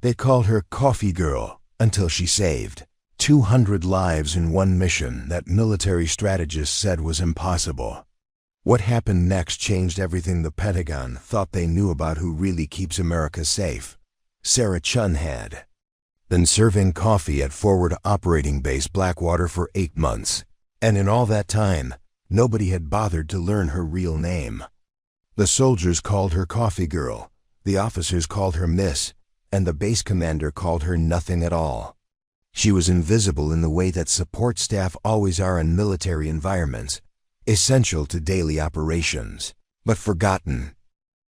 They called her Coffee Girl until she saved 200 lives in one mission that military strategists said was impossible. What happened next changed everything the Pentagon thought they knew about who really keeps America safe. Sarah Chen had been serving coffee at Forward Operating Base Blackwater for 8 months, and in all that time, nobody had bothered to learn her real name. The soldiers called her Coffee Girl, the officers called her Miss, and the base commander called her nothing at all. She was invisible in the way that support staff always are in military environments, essential to daily operations, but forgotten.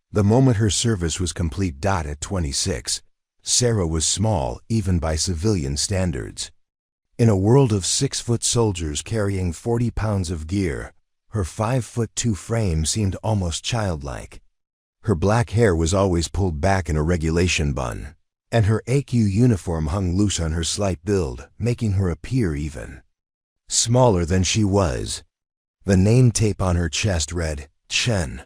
The moment her service was complete. At 26, Sarah was small even by civilian standards. In a world of 6-foot soldiers carrying 40 pounds of gear, her 5'2" frame seemed almost childlike. Her black hair was always pulled back in a regulation bun, and her AQ uniform hung loose on her slight build, making her appear even smaller than she was. The name tape on her chest read, Chen,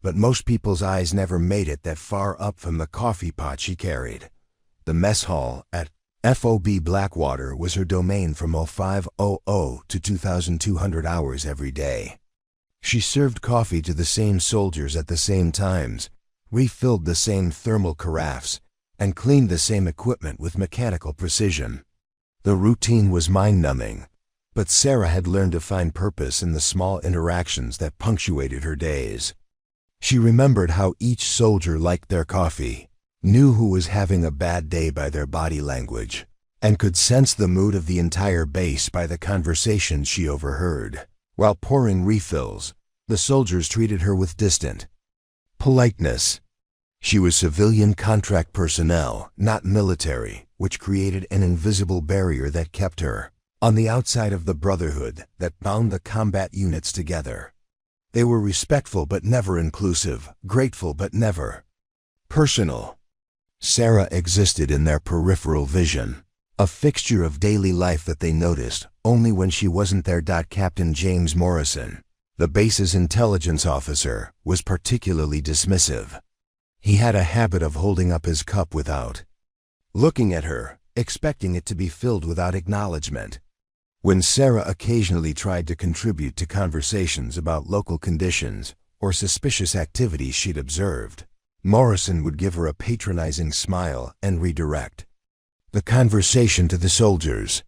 but most people's eyes never made it that far up from the coffee pot she carried. The mess hall at FOB Blackwater was her domain from 0500 to 2200 hours every day. She served coffee to the same soldiers at the same times, refilled the same thermal carafes, and cleaned the same equipment with mechanical precision. The routine was mind-numbing, but Sarah had learned to find purpose in the small interactions that punctuated her days. She remembered how each soldier liked their coffee, knew who was having a bad day by their body language, and could sense the mood of the entire base by the conversations she overheard. While pouring refills, the soldiers treated her with distant politeness. She was civilian contract personnel, not military, which created an invisible barrier that kept her on the outside of the brotherhood that bound the combat units together. They were respectful but never inclusive, grateful but never personal. Sarah existed in their peripheral vision, a fixture of daily life that they noticed only when she wasn't there. Captain James Morrison, the base's intelligence officer, was particularly dismissive. He had a habit of holding up his cup without looking at her, expecting it to be filled without acknowledgement. When Sarah occasionally tried to contribute to conversations about local conditions or suspicious activities she'd observed, Morrison would give her a patronizing smile and redirect the conversation to the soldiers.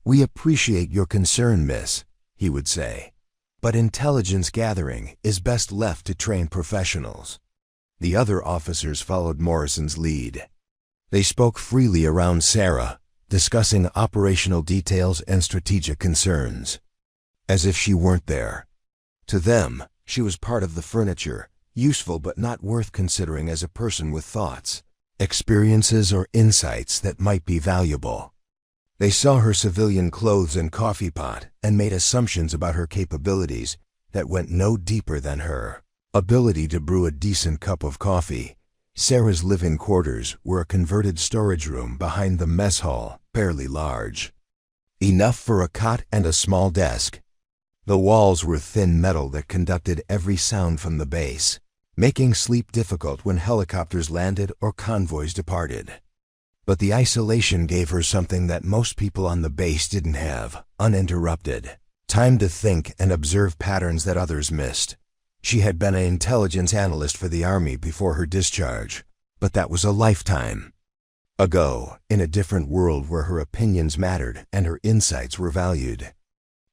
"We appreciate your concern, miss," he would say, "but intelligence gathering is best left to trained professionals." The other officers followed Morrison's lead. They spoke freely around Sarah, discussing operational details and strategic concerns, as if she weren't there. To them, she was part of the furniture, useful but not worth considering as a person with thoughts, experiences, or insights that might be valuable. They saw her civilian clothes and coffee pot and made assumptions about her capabilities that went no deeper than her ability to brew a decent cup of coffee. Sarah's living quarters were a converted storage room behind the mess hall, barely large, enough for a cot and a small desk. The walls were thin metal that conducted every sound from the base, making sleep difficult when helicopters landed or convoys departed. But the isolation gave her something that most people on the base didn't have: uninterrupted time to think and observe patterns that others missed. She had been an intelligence analyst for the Army before her discharge, but that was a lifetime ago, in a different world where her opinions mattered and her insights were valued.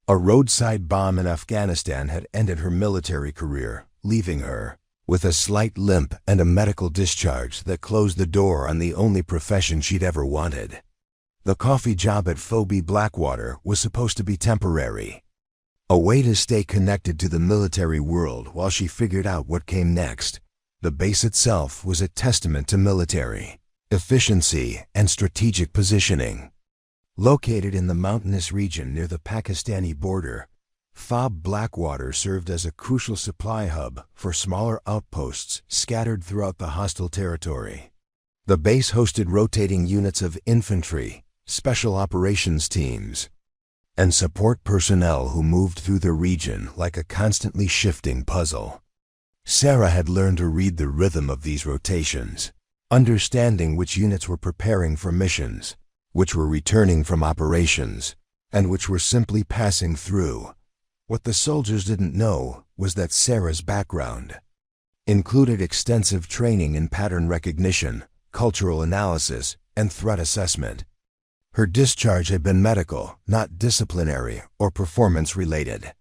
A roadside bomb in Afghanistan had ended her military career, leaving her with a slight limp and a medical discharge that closed the door on the only profession she'd ever wanted. The coffee job at FOB Blackwater was supposed to be temporary, a way to stay connected to the military world while she figured out what came next. The base itself was a testament to military efficiency and strategic positioning. Located in the mountainous region near the Pakistani border, FOB Blackwater served as a crucial supply hub for smaller outposts scattered throughout the hostile territory. The base hosted rotating units of infantry, special operations teams, and support personnel who moved through the region like a constantly shifting puzzle. Sarah had learned to read the rhythm of these rotations. understanding which units were preparing for missions, which were returning from operations, and which were simply passing through. What the soldiers didn't know was that Sarah's background included extensive training in pattern recognition, cultural analysis, and threat assessment. Her discharge had been medical, not disciplinary or performance-related.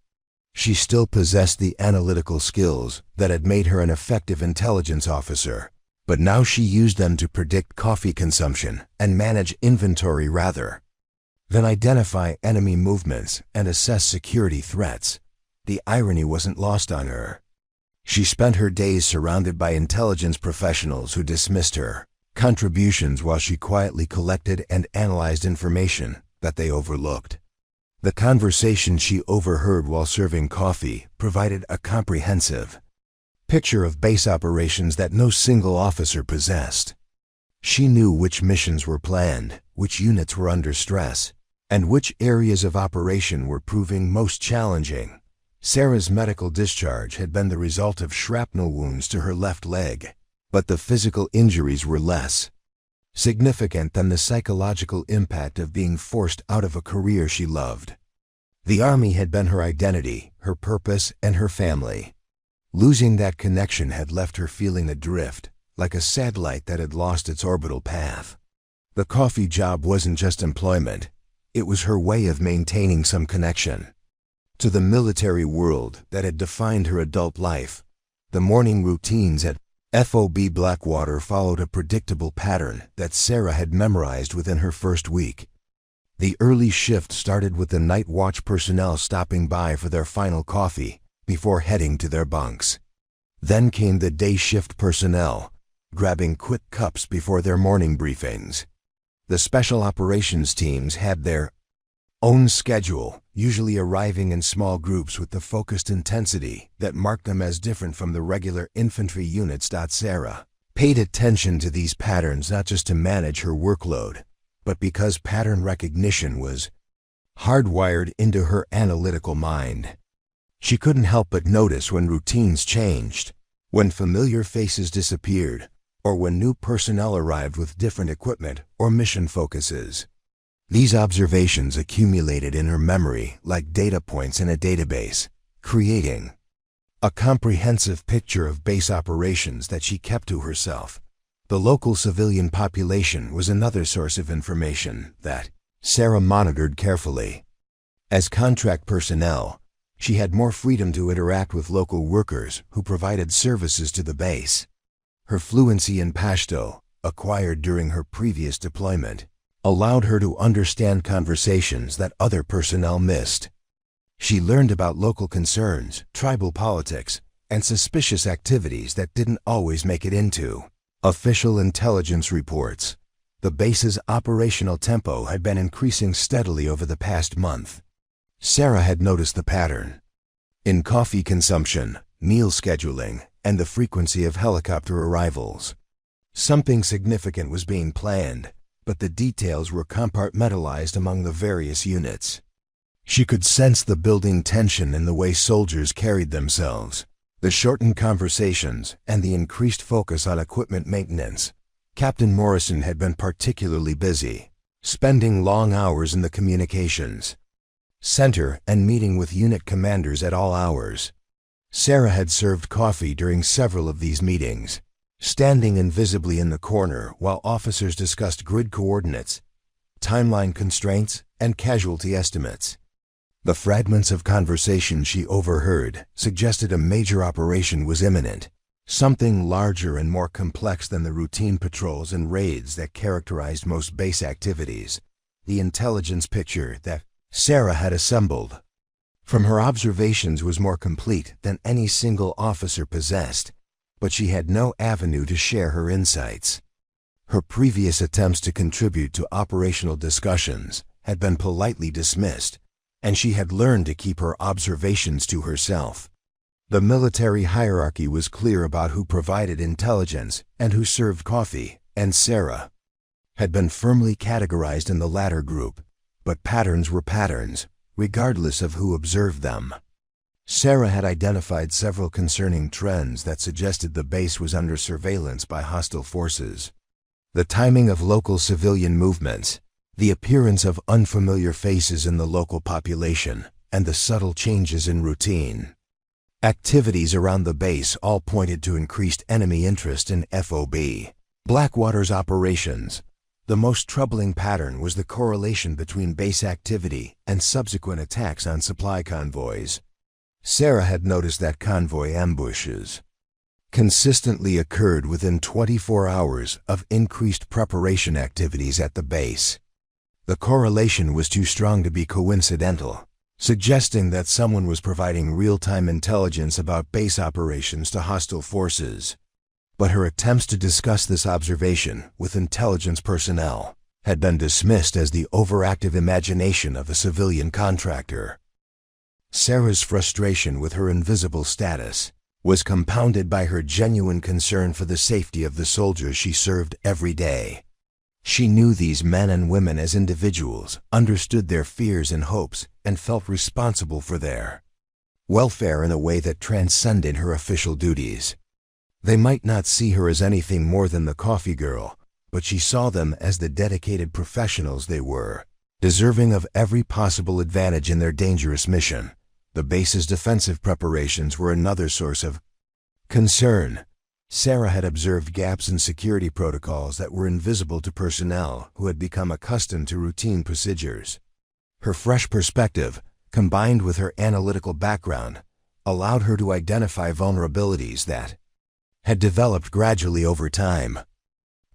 She still possessed the analytical skills that had made her an effective intelligence officer, but now she used them to predict coffee consumption and manage inventory rather than identify enemy movements and assess security threats. The irony wasn't lost on her. She spent her days surrounded by intelligence professionals who dismissed her contributions while she quietly collected and analyzed information that they overlooked. The conversation she overheard while serving coffee provided a comprehensive picture of base operations that no single officer possessed. She knew which missions were planned, which units were under stress, and which areas of operation were proving most challenging. Sarah's medical discharge had been the result of shrapnel wounds to her left leg, but the physical injuries were less significant than the psychological impact of being forced out of a career she loved. The Army had been her identity, her purpose, and her family. Losing that connection had left her feeling adrift, like a satellite that had lost its orbital path. The coffee job wasn't just employment, it was her way of maintaining some connection to the military world that had defined her adult life. The morning routines at FOB Blackwater followed a predictable pattern that Sarah had memorized within her first week. The early shift started with the night watch personnel stopping by for their final coffee before heading to their bunks. Then came the day shift personnel, grabbing quick cups before their morning briefings. The special operations teams had their own schedule, usually arriving in small groups with the focused intensity that marked them as different from the regular infantry units. Sarah paid attention to these patterns not just to manage her workload, but because pattern recognition was hardwired into her analytical mind. She couldn't help but notice when routines changed, when familiar faces disappeared, or when new personnel arrived with different equipment or mission focuses. These observations accumulated in her memory like data points in a database, creating a comprehensive picture of base operations that she kept to herself. The local civilian population was another source of information that Sarah monitored carefully. As contract personnel, she had more freedom to interact with local workers who provided services to the base. Her fluency in Pashto, acquired during her previous deployment, allowed her to understand conversations that other personnel missed. She learned about local concerns, tribal politics, and suspicious activities that didn't always make it into official intelligence reports. The base's operational tempo had been increasing steadily over the past month. Sarah had noticed the pattern in coffee consumption, meal scheduling, and the frequency of helicopter arrivals. Something significant was being planned, but the details were compartmentalized among the various units. She could sense the building tension in the way soldiers carried themselves, the shortened conversations, and the increased focus on equipment maintenance. Captain Morrison had been particularly busy, spending long hours in the communications center and meeting with unit commanders at all hours. Sarah had served coffee during several of these meetings, standing invisibly in the corner while officers discussed grid coordinates, timeline constraints, and casualty estimates. The fragments of conversation she overheard suggested a major operation was imminent, something larger and more complex than the routine patrols and raids that characterized most base activities. The intelligence picture that Sarah had assembled from her observations was more complete than any single officer possessed, but she had no avenue to share her insights. Her previous attempts to contribute to operational discussions had been politely dismissed, and she had learned to keep her observations to herself. The military hierarchy was clear about who provided intelligence and who served coffee, and Sarah had been firmly categorized in the latter group, but patterns were patterns, regardless of who observed them. Sarah had identified several concerning trends that suggested the base was under surveillance by hostile forces. The timing of local civilian movements, the appearance of unfamiliar faces in the local population, and the subtle changes in routine activities around the base all pointed to increased enemy interest in FOB Blackwater's operations. The most troubling pattern was the correlation between base activity and subsequent attacks on supply convoys. Sarah had noticed that convoy ambushes consistently occurred within 24 hours of increased preparation activities at the base. The correlation was too strong to be coincidental, suggesting that someone was providing real-time intelligence about base operations to hostile forces. But her attempts to discuss this observation with intelligence personnel had been dismissed as the overactive imagination of a civilian contractor. Sarah's frustration with her invisible status was compounded by her genuine concern for the safety of the soldiers she served every day. She knew these men and women as individuals, understood their fears and hopes, and felt responsible for their welfare in a way that transcended her official duties. They might not see her as anything more than the coffee girl, but she saw them as the dedicated professionals they were, deserving of every possible advantage in their dangerous mission. The base's defensive preparations were another source of concern. Sarah had observed gaps in security protocols that were invisible to personnel who had become accustomed to routine procedures. Her fresh perspective, combined with her analytical background, allowed her to identify vulnerabilities that had developed gradually over time.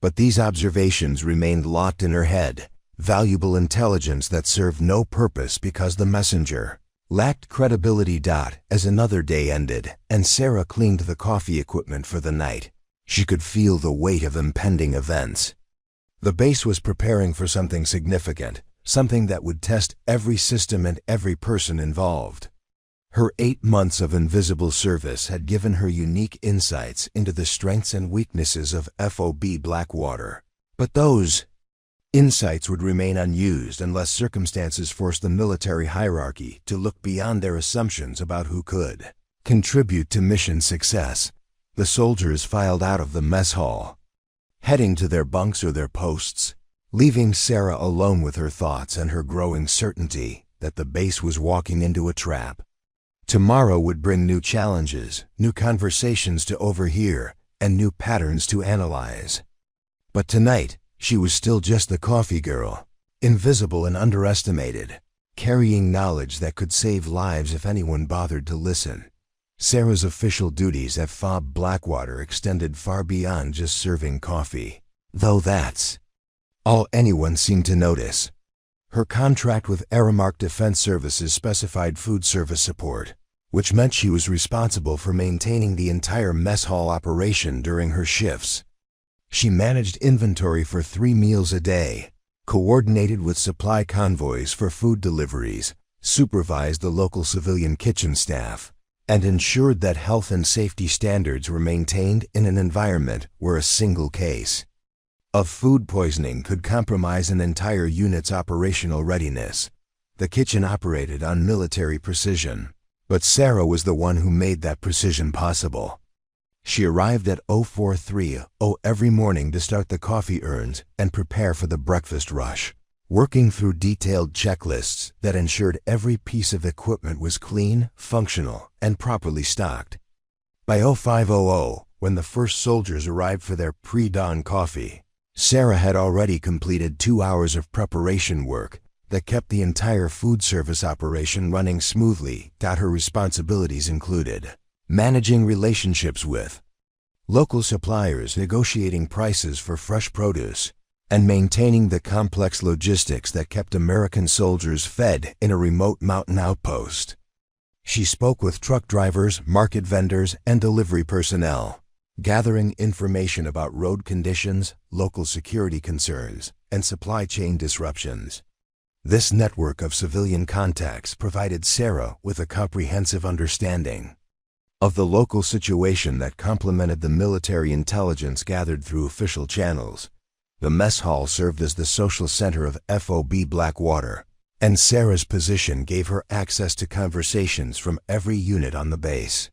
But these observations remained locked in her head, valuable intelligence that served no purpose because the messenger lacked credibility. As another day ended and Sarah cleaned the coffee equipment for the night, she could feel the weight of impending events. The base was preparing for something significant, something that would test every system and every person involved. Her 8 months of invisible service had given her unique insights into the strengths and weaknesses of FOB Blackwater. But those insights would remain unused unless circumstances forced the military hierarchy to look beyond their assumptions about who could contribute to mission success. The soldiers filed out of the mess hall, heading to their bunks or their posts, leaving Sarah alone with her thoughts and her growing certainty that the base was walking into a trap. Tomorrow would bring new challenges, new conversations to overhear, and new patterns to analyze. But tonight, she was still just the coffee girl, invisible and underestimated, carrying knowledge that could save lives if anyone bothered to listen. Sarah's official duties at FOB Blackwater extended far beyond just serving coffee, though that's all anyone seemed to notice. Her contract with Aramark Defense Services specified food service support, which meant she was responsible for maintaining the entire mess hall operation during her shifts. She managed inventory for 3 meals a day, coordinated with supply convoys for food deliveries, supervised the local civilian kitchen staff, and ensured that health and safety standards were maintained in an environment where a single case of food poisoning could compromise an entire unit's operational readiness. The kitchen operated on military precision, but Sarah was the one who made that precision possible. She arrived at 0430 every morning to start the coffee urns and prepare for the breakfast rush, working through detailed checklists that ensured every piece of equipment was clean, functional, and properly stocked. By 0500, when the first soldiers arrived for their pre-dawn coffee, Sarah had already completed 2 hours of preparation work that kept the entire food service operation running smoothly. Her responsibilities included managing relationships with local suppliers, negotiating prices for fresh produce, and maintaining the complex logistics that kept American soldiers fed in a remote mountain outpost. She spoke with truck drivers, market vendors, and delivery personnel, gathering information about road conditions, local security concerns, and supply chain disruptions. This network of civilian contacts provided Sarah with a comprehensive understanding of the local situation that complemented the military intelligence gathered through official channels. The mess hall served as the social center of FOB Blackwater, and Sarah's position gave her access to conversations from every unit on the base.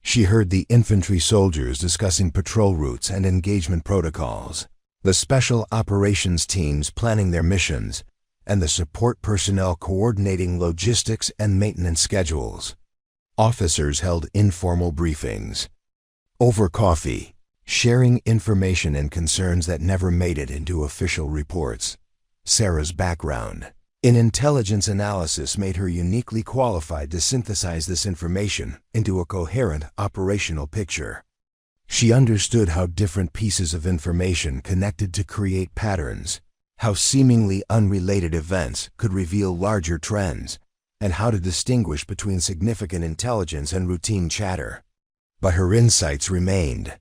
She heard the infantry soldiers discussing patrol routes and engagement protocols, the special operations teams planning their missions, and the support personnel coordinating logistics and maintenance schedules. Officers held informal briefings over coffee, sharing information and concerns that never made it into official reports. Sarah's background in intelligence analysis made her uniquely qualified to synthesize this information into a coherent operational picture. She understood how different pieces of information connected to create patterns, how seemingly unrelated events could reveal larger trends, and how to distinguish between significant intelligence and routine chatter. But her insights remained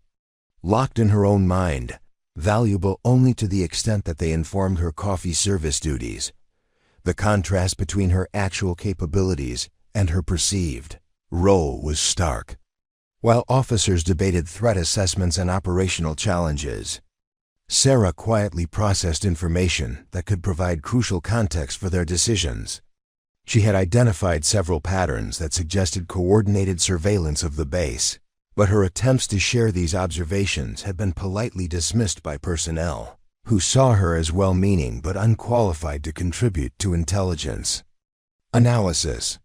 locked in her own mind, valuable only to the extent that they informed her coffee service duties. The contrast between her actual capabilities and her perceived role was stark. While officers debated threat assessments and operational challenges, Sarah quietly processed information that could provide crucial context for their decisions. She had identified several patterns that suggested coordinated surveillance of the base, but her attempts to share these observations had been politely dismissed by personnel, who saw her as well-meaning but unqualified to contribute to intelligence analysis.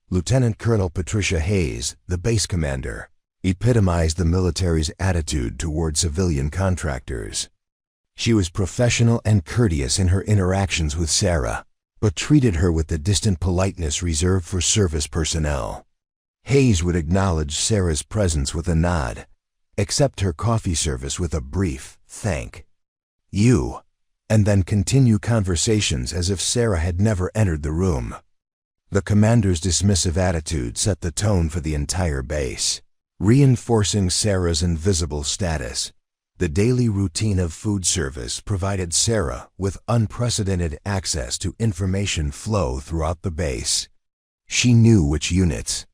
Lieutenant Colonel Patricia Hayes, the base commander, epitomized the military's attitude toward civilian contractors. She was professional and courteous in her interactions with Sarah, but treated her with the distant politeness reserved for service personnel. Hayes would acknowledge Sarah's presence with a nod, accept her coffee service with a brief "thank you," and then continue conversations as if Sarah had never entered the room. The commander's dismissive attitude set the tone for the entire base, reinforcing Sarah's invisible status. The daily routine of food service provided Sarah with unprecedented access to information flow throughout the base. She knew which units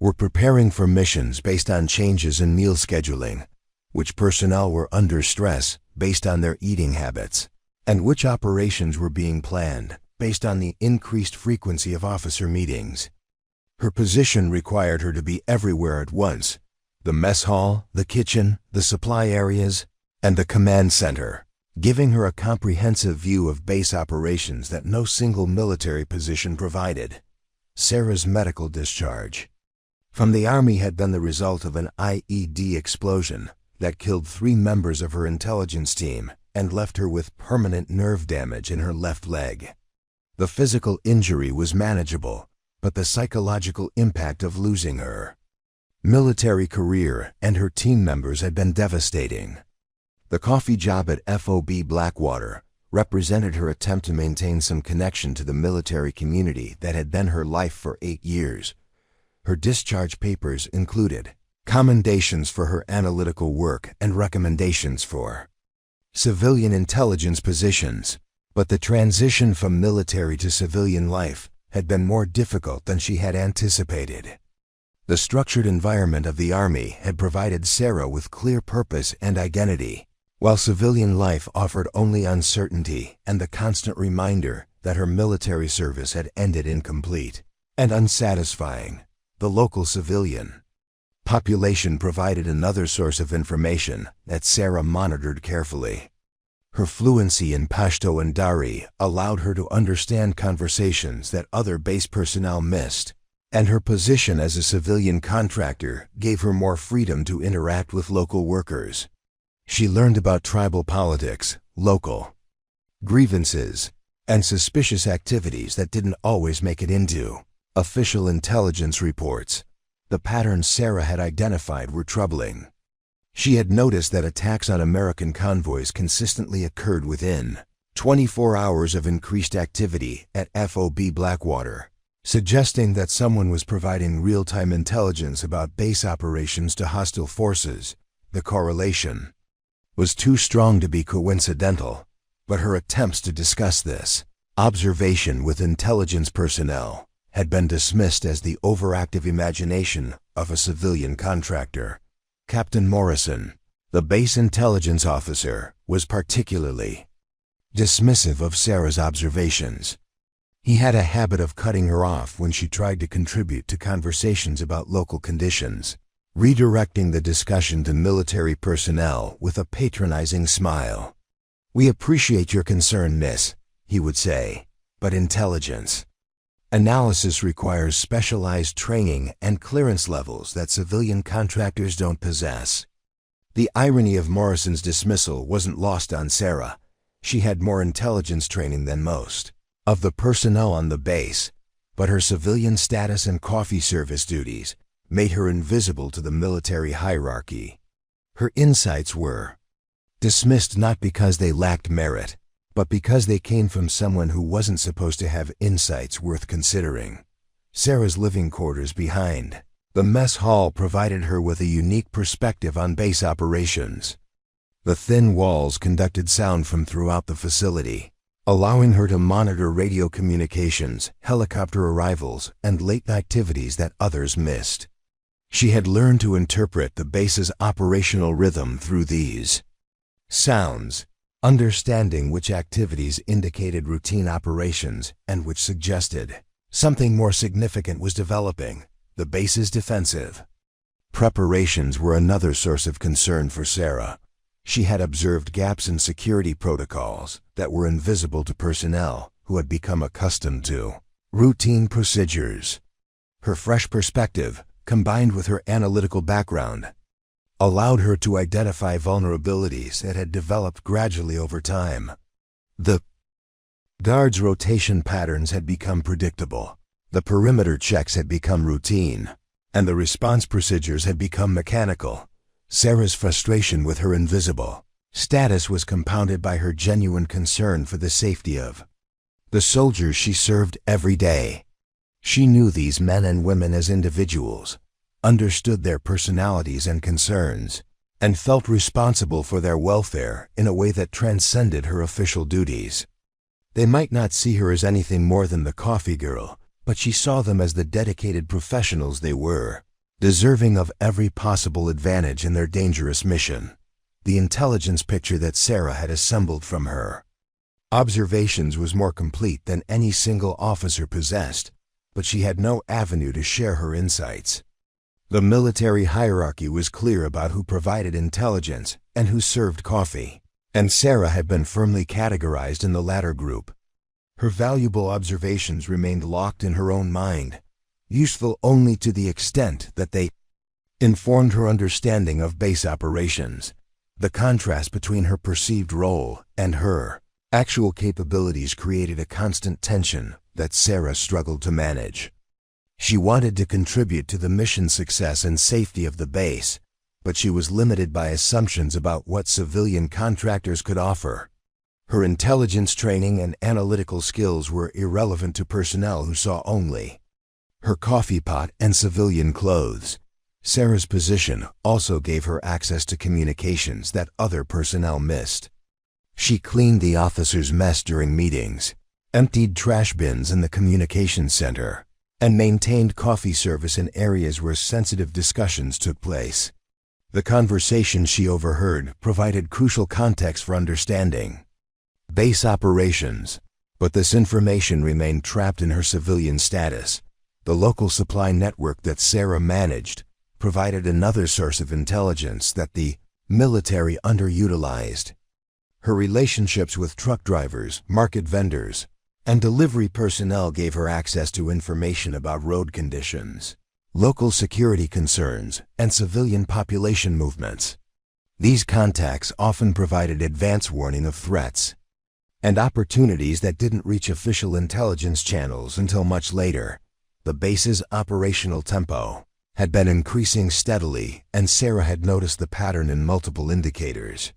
were preparing for missions based on changes in meal scheduling, which personnel were under stress based on their eating habits, and which operations were being planned based on the increased frequency of officer meetings. Her position required her to be everywhere at once: the mess hall, the kitchen, the supply areas, and the command center, giving her a comprehensive view of base operations that no single military position provided. Sarah's medical discharge from the Army had been the result of an IED explosion that killed 3 members of her intelligence team and left her with permanent nerve damage in her left leg. The physical injury was manageable, but the psychological impact of losing her military career and her team members had been devastating. The coffee job at FOB Blackwater represented her attempt to maintain some connection to the military community that had been her life for 8 years. Her discharge papers included commendations for her analytical work and recommendations for civilian intelligence positions, but the transition from military to civilian life had been more difficult than she had anticipated. The structured environment of the Army had provided Sarah with clear purpose and identity, while civilian life offered only uncertainty and the constant reminder that her military service had ended incomplete and unsatisfying. The local civilian population provided another source of information that Sarah monitored carefully. Her fluency in Pashto and Dari allowed her to understand conversations that other base personnel missed, and her position as a civilian contractor gave her more freedom to interact with local workers. She learned about tribal politics, local grievances, and suspicious activities that didn't always make it into official intelligence reports. The patterns Sarah had identified were troubling. She had noticed that attacks on American convoys consistently occurred within 24 hours of increased activity at FOB Blackwater, suggesting that someone was providing real-time intelligence about base operations to hostile forces. The correlation was too strong to be coincidental, but her attempts to discuss this observation with intelligence personnel had been dismissed as the overactive imagination of a civilian contractor. Captain Morrison, the base intelligence officer, was particularly dismissive of Sarah's observations. He had a habit of cutting her off when she tried to contribute to conversations about local conditions, redirecting the discussion to military personnel with a patronizing smile. "We appreciate your concern, miss," he would say, "but intelligence analysis requires specialized training and clearance levels that civilian contractors don't possess." The irony of Morrison's dismissal wasn't lost on Sarah. She had more intelligence training than most of the personnel on the base, but her civilian status and coffee service duties made her invisible to the military hierarchy. Her insights were dismissed not because they lacked merit, but because they came from someone who wasn't supposed to have insights worth considering. Sarah's living quarters behind the mess hall provided her with a unique perspective on base operations. The thin walls conducted sound from throughout the facility, allowing her to monitor radio communications, helicopter arrivals, and late activities that others missed. She had learned to interpret the base's operational rhythm through these sounds, understanding which activities indicated routine operations and which suggested something more significant was developing. The base's defensive preparations were another source of concern for Sarah. She had observed gaps in security protocols that were invisible to personnel who had become accustomed to routine procedures. Her fresh perspective, combined with her analytical background, allowed her to identify vulnerabilities that had developed gradually over time. The guards' rotation patterns had become predictable, the perimeter checks had become routine, and the response procedures had become mechanical. Sarah's frustration with her invisible status was compounded by her genuine concern for the safety of the soldiers she served every day. She knew these men and women as individuals, understood their personalities and concerns, and felt responsible for their welfare in a way that transcended her official duties. They might not see her as anything more than the coffee girl, but she saw them as the dedicated professionals they were, deserving of every possible advantage in their dangerous mission. The intelligence picture that Sarah had assembled from her observations was more complete than any single officer possessed, but she had no avenue to share her insights. The military hierarchy was clear about who provided intelligence and who served coffee, and Sarah had been firmly categorized in the latter group. Her valuable observations remained locked in her own mind, useful only to the extent that they informed her understanding of base operations. The contrast between her perceived role and her actual capabilities created a constant tension that Sarah struggled to manage. She wanted to contribute to the mission success and safety of the base, but she was limited by assumptions about what civilian contractors could offer. Her intelligence training and analytical skills were irrelevant to personnel who saw only her coffee pot and civilian clothes. Sarah's position also gave her access to communications that other personnel missed. She cleaned the officers' mess during meetings, emptied trash bins in the communications center, and maintained coffee service in areas where sensitive discussions took place. The conversations she overheard provided crucial context for understanding base operations, but this information remained trapped in her civilian status. The local supply network that Sarah managed provided another source of intelligence that the military underutilized. Her relationships with truck drivers, market vendors, and delivery personnel gave her access to information about road conditions, local security concerns, and civilian population movements. These contacts often provided advance warning of threats and opportunities that didn't reach official intelligence channels until much later. The base's operational tempo had been increasing steadily, and Sarah had noticed the pattern in multiple indicators.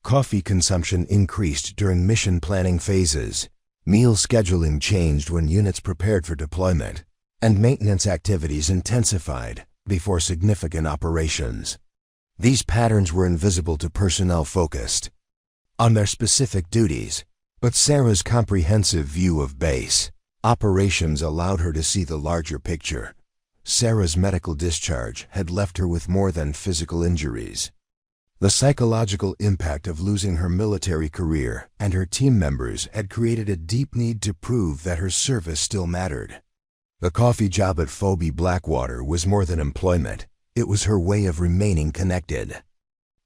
Coffee consumption increased during mission planning phases, meal scheduling changed when units prepared for deployment, and maintenance activities intensified before significant operations. These patterns were invisible to personnel focused on their specific duties, but Sarah's comprehensive view of base operations allowed her to see the larger picture. Sarah's medical discharge had left her with more than physical injuries. The psychological impact of losing her military career and her team members had created a deep need to prove that her service still mattered. The coffee job at FOB Blackwater was more than employment. It was her way of remaining connected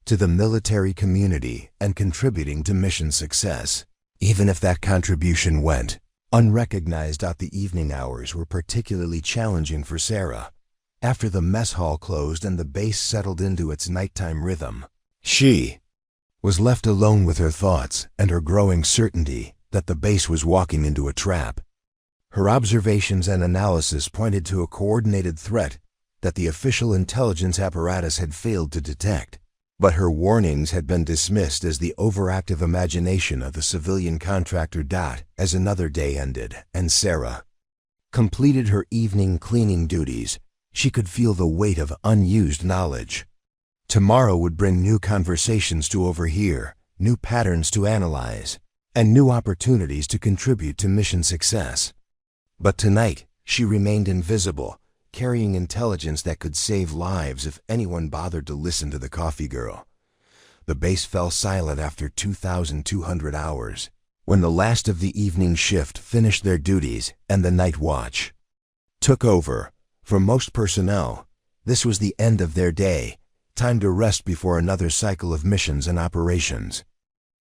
to the military community and contributing to mission success. Even if that contribution went unrecognized, the evening hours were particularly challenging for Sarah. After the mess hall closed and the base settled into its nighttime rhythm, she was left alone with her thoughts and her growing certainty that the base was walking into a trap. Her observations and analysis pointed to a coordinated threat that the official intelligence apparatus had failed to detect, but her warnings had been dismissed as the overactive imagination of the civilian contractor. As another day ended and Sarah completed her evening cleaning duties, she could feel the weight of unused knowledge. Tomorrow would bring new conversations to overhear, new patterns to analyze, and new opportunities to contribute to mission success. But tonight, she remained invisible, carrying intelligence that could save lives if anyone bothered to listen to the coffee girl. The base fell silent after 2,200 hours, when the last of the evening shift finished their duties and the night watch took over. For most personnel, this was the end of their day, time to rest before another cycle of missions and operations.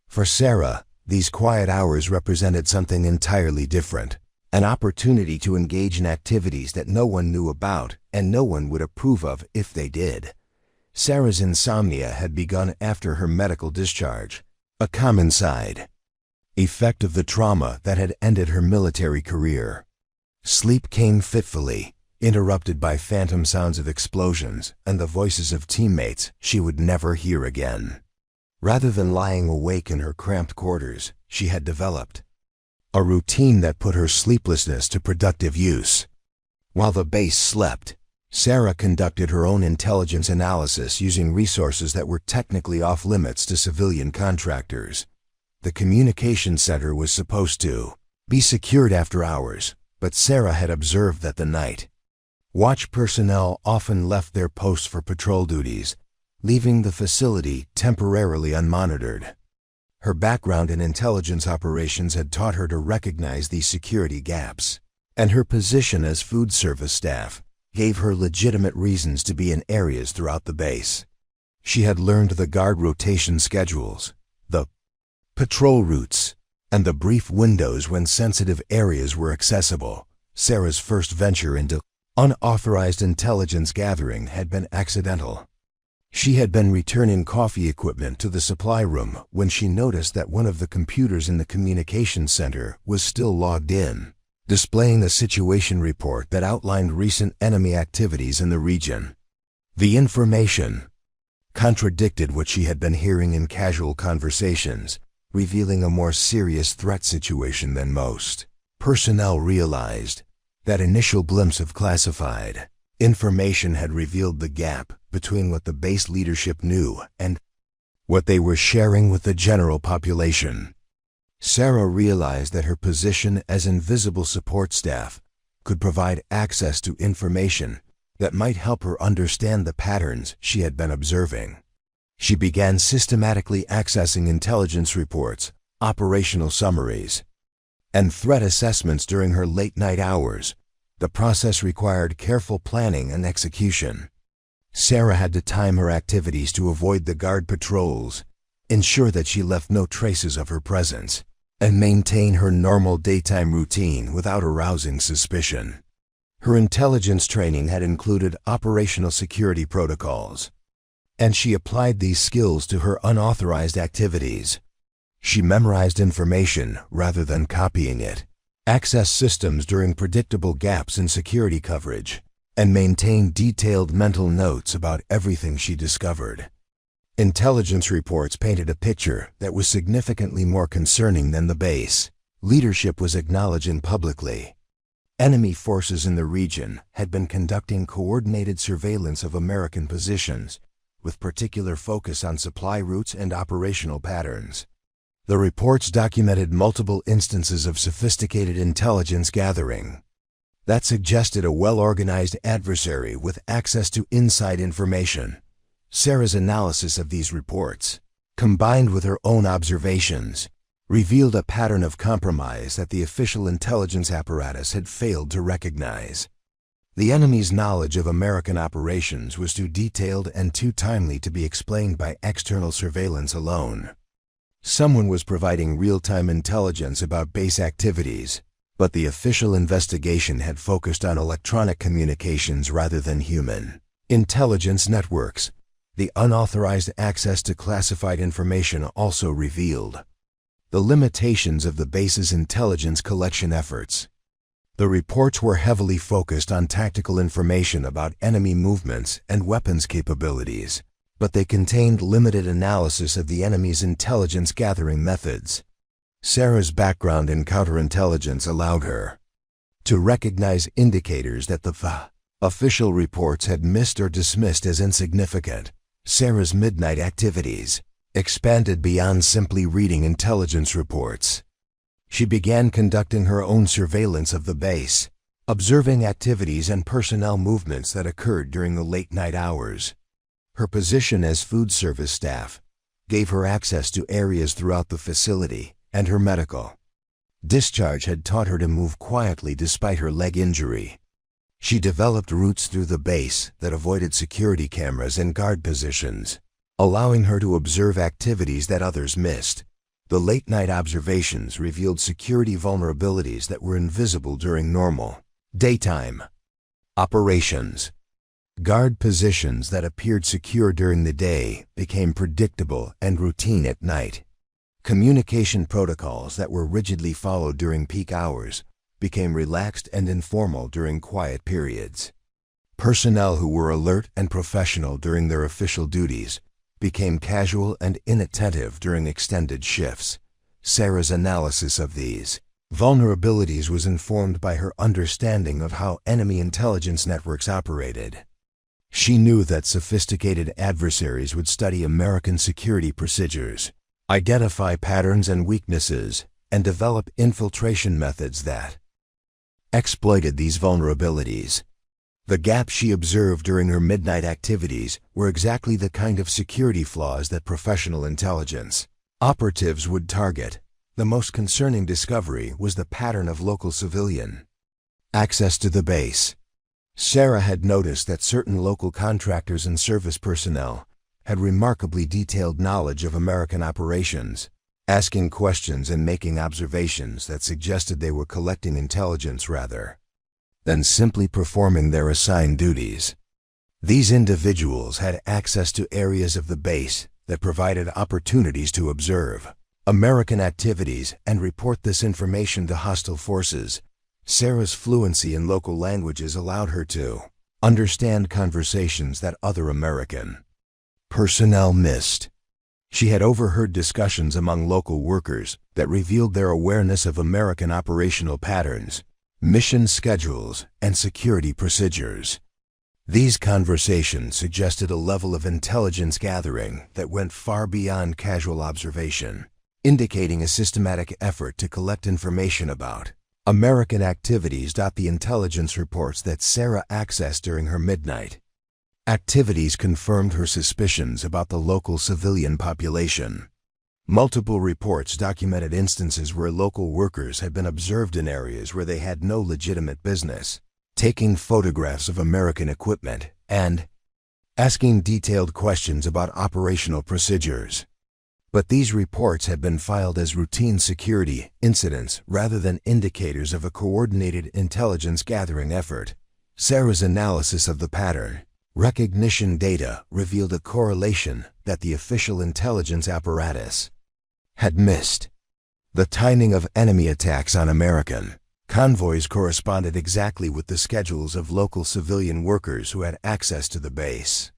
For Sarah, these quiet hours represented something entirely different, an opportunity to engage in activities that no one knew about and no one would approve of if they did. Sarah's insomnia had begun after her medical discharge, a common side effect of the trauma that had ended her military career. Sleep came fitfully, interrupted by phantom sounds of explosions and the voices of teammates she would never hear again. Rather than lying awake in her cramped quarters, she had developed a routine that put her sleeplessness to productive use. While the base slept, Sarah conducted her own intelligence analysis using resources that were technically off-limits to civilian contractors. The communication center was supposed to be secured after hours, but Sarah had observed that the night watch personnel often left their posts for patrol duties, leaving the facility temporarily unmonitored. Her background in intelligence operations had taught her to recognize these security gaps, and her position as food service staff gave her legitimate reasons to be in areas throughout the base. She had learned the guard rotation schedules, the patrol routes, and the brief windows when sensitive areas were accessible. Sarah's first venture into unauthorized intelligence gathering had been accidental. She had been returning coffee equipment to the supply room when she noticed that one of the computers in the communications center was still logged in, displaying a situation report that outlined recent enemy activities in the region. The information contradicted what she had been hearing in casual conversations, revealing a more serious threat situation than most personnel realized. That initial glimpse of classified information had revealed the gap between what the base leadership knew and what they were sharing with the general population. Sarah realized that her position as invisible support staff could provide access to information that might help her understand the patterns she had been observing. She began systematically accessing intelligence reports, operational summaries, and threat assessments during her late-night hours. The process required careful planning and execution. Sarah had to time her activities to avoid the guard patrols, ensure that she left no traces of her presence, and maintain her normal daytime routine without arousing suspicion. Her intelligence training had included operational security protocols, and she applied these skills to her unauthorized activities. She memorized information rather than copying it, accessed systems during predictable gaps in security coverage, and maintained detailed mental notes about everything she discovered. Intelligence reports painted a picture that was significantly more concerning than the base leadership was acknowledging publicly. Enemy forces in the region had been conducting coordinated surveillance of American positions, with particular focus on supply routes and operational patterns. The reports documented multiple instances of sophisticated intelligence gathering that suggested a well-organized adversary with access to inside information. Sarah's analysis of these reports, combined with her own observations, revealed a pattern of compromise that the official intelligence apparatus had failed to recognize. The enemy's knowledge of American operations was too detailed and too timely to be explained by external surveillance alone. Someone was providing real-time intelligence about base activities, but the official investigation had focused on electronic communications rather than human intelligence networks. The unauthorized access to classified information also revealed the limitations of the base's intelligence collection efforts. The reports were heavily focused on tactical information about enemy movements and weapons capabilities, but they contained limited analysis of the enemy's intelligence gathering methods. Sarah's background in counterintelligence allowed her to recognize indicators that the official reports had missed or dismissed as insignificant. Sarah's midnight activities expanded beyond simply reading intelligence reports. She began conducting her own surveillance of the base, observing activities and personnel movements that occurred during the late-night hours. Her position as food service staff gave her access to areas throughout the facility, and her medical discharge had taught her to move quietly despite her leg injury. She developed routes through the base that avoided security cameras and guard positions, allowing her to observe activities that others missed. The late-night observations revealed security vulnerabilities that were invisible during normal daytime operations. Guard positions that appeared secure during the day became predictable and routine at night. Communication protocols that were rigidly followed during peak hours became relaxed and informal during quiet periods. Personnel who were alert and professional during their official duties became casual and inattentive during extended shifts. Sarah's analysis of these vulnerabilities was informed by her understanding of how enemy intelligence networks operated. She knew that sophisticated adversaries would study American security procedures, identify patterns and weaknesses, and develop infiltration methods that exploited these vulnerabilities. The gaps she observed during her midnight activities were exactly the kind of security flaws that professional intelligence operatives would target. The most concerning discovery was the pattern of local civilian access to the base. Sarah had noticed that certain local contractors and service personnel had remarkably detailed knowledge of American operations, asking questions and making observations that suggested they were collecting intelligence rather than simply performing their assigned duties. These individuals had access to areas of the base that provided opportunities to observe American activities and report this information to hostile forces. Sarah's fluency in local languages allowed her to understand conversations that other American personnel missed. She had overheard discussions among local workers that revealed their awareness of American operational patterns, mission schedules, and security procedures. These conversations suggested a level of intelligence gathering that went far beyond casual observation, indicating a systematic effort to collect information about American activities. The intelligence reports that Sarah accessed during her midnight activities confirmed her suspicions about the local civilian population. Multiple reports documented instances where local workers had been observed in areas where they had no legitimate business, taking photographs of American equipment and asking detailed questions about operational procedures. But these reports had been filed as routine security incidents rather than indicators of a coordinated intelligence gathering effort. Sarah's analysis of the pattern recognition data revealed a correlation that the official intelligence apparatus had missed. The timing of enemy attacks on American convoys corresponded exactly with the schedules of local civilian workers who had access to the base.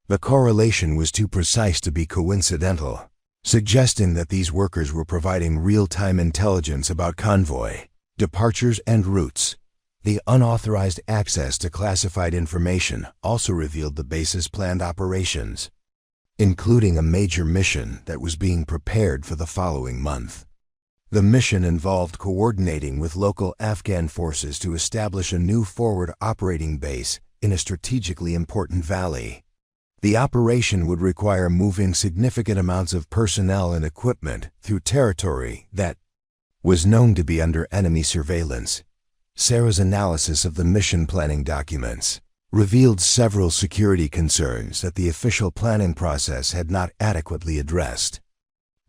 The correlation was too precise to be coincidental, suggesting that these workers were providing real-time intelligence about convoy departures and routes. The unauthorized access to classified information also revealed the base's planned operations, including a major mission that was being prepared for the following month. The mission involved coordinating with local Afghan forces to establish a new forward operating base in a strategically important valley. The operation would require moving significant amounts of personnel and equipment through territory that was known to be under enemy surveillance. Sarah's analysis of the mission planning documents revealed several security concerns that the official planning process had not adequately addressed.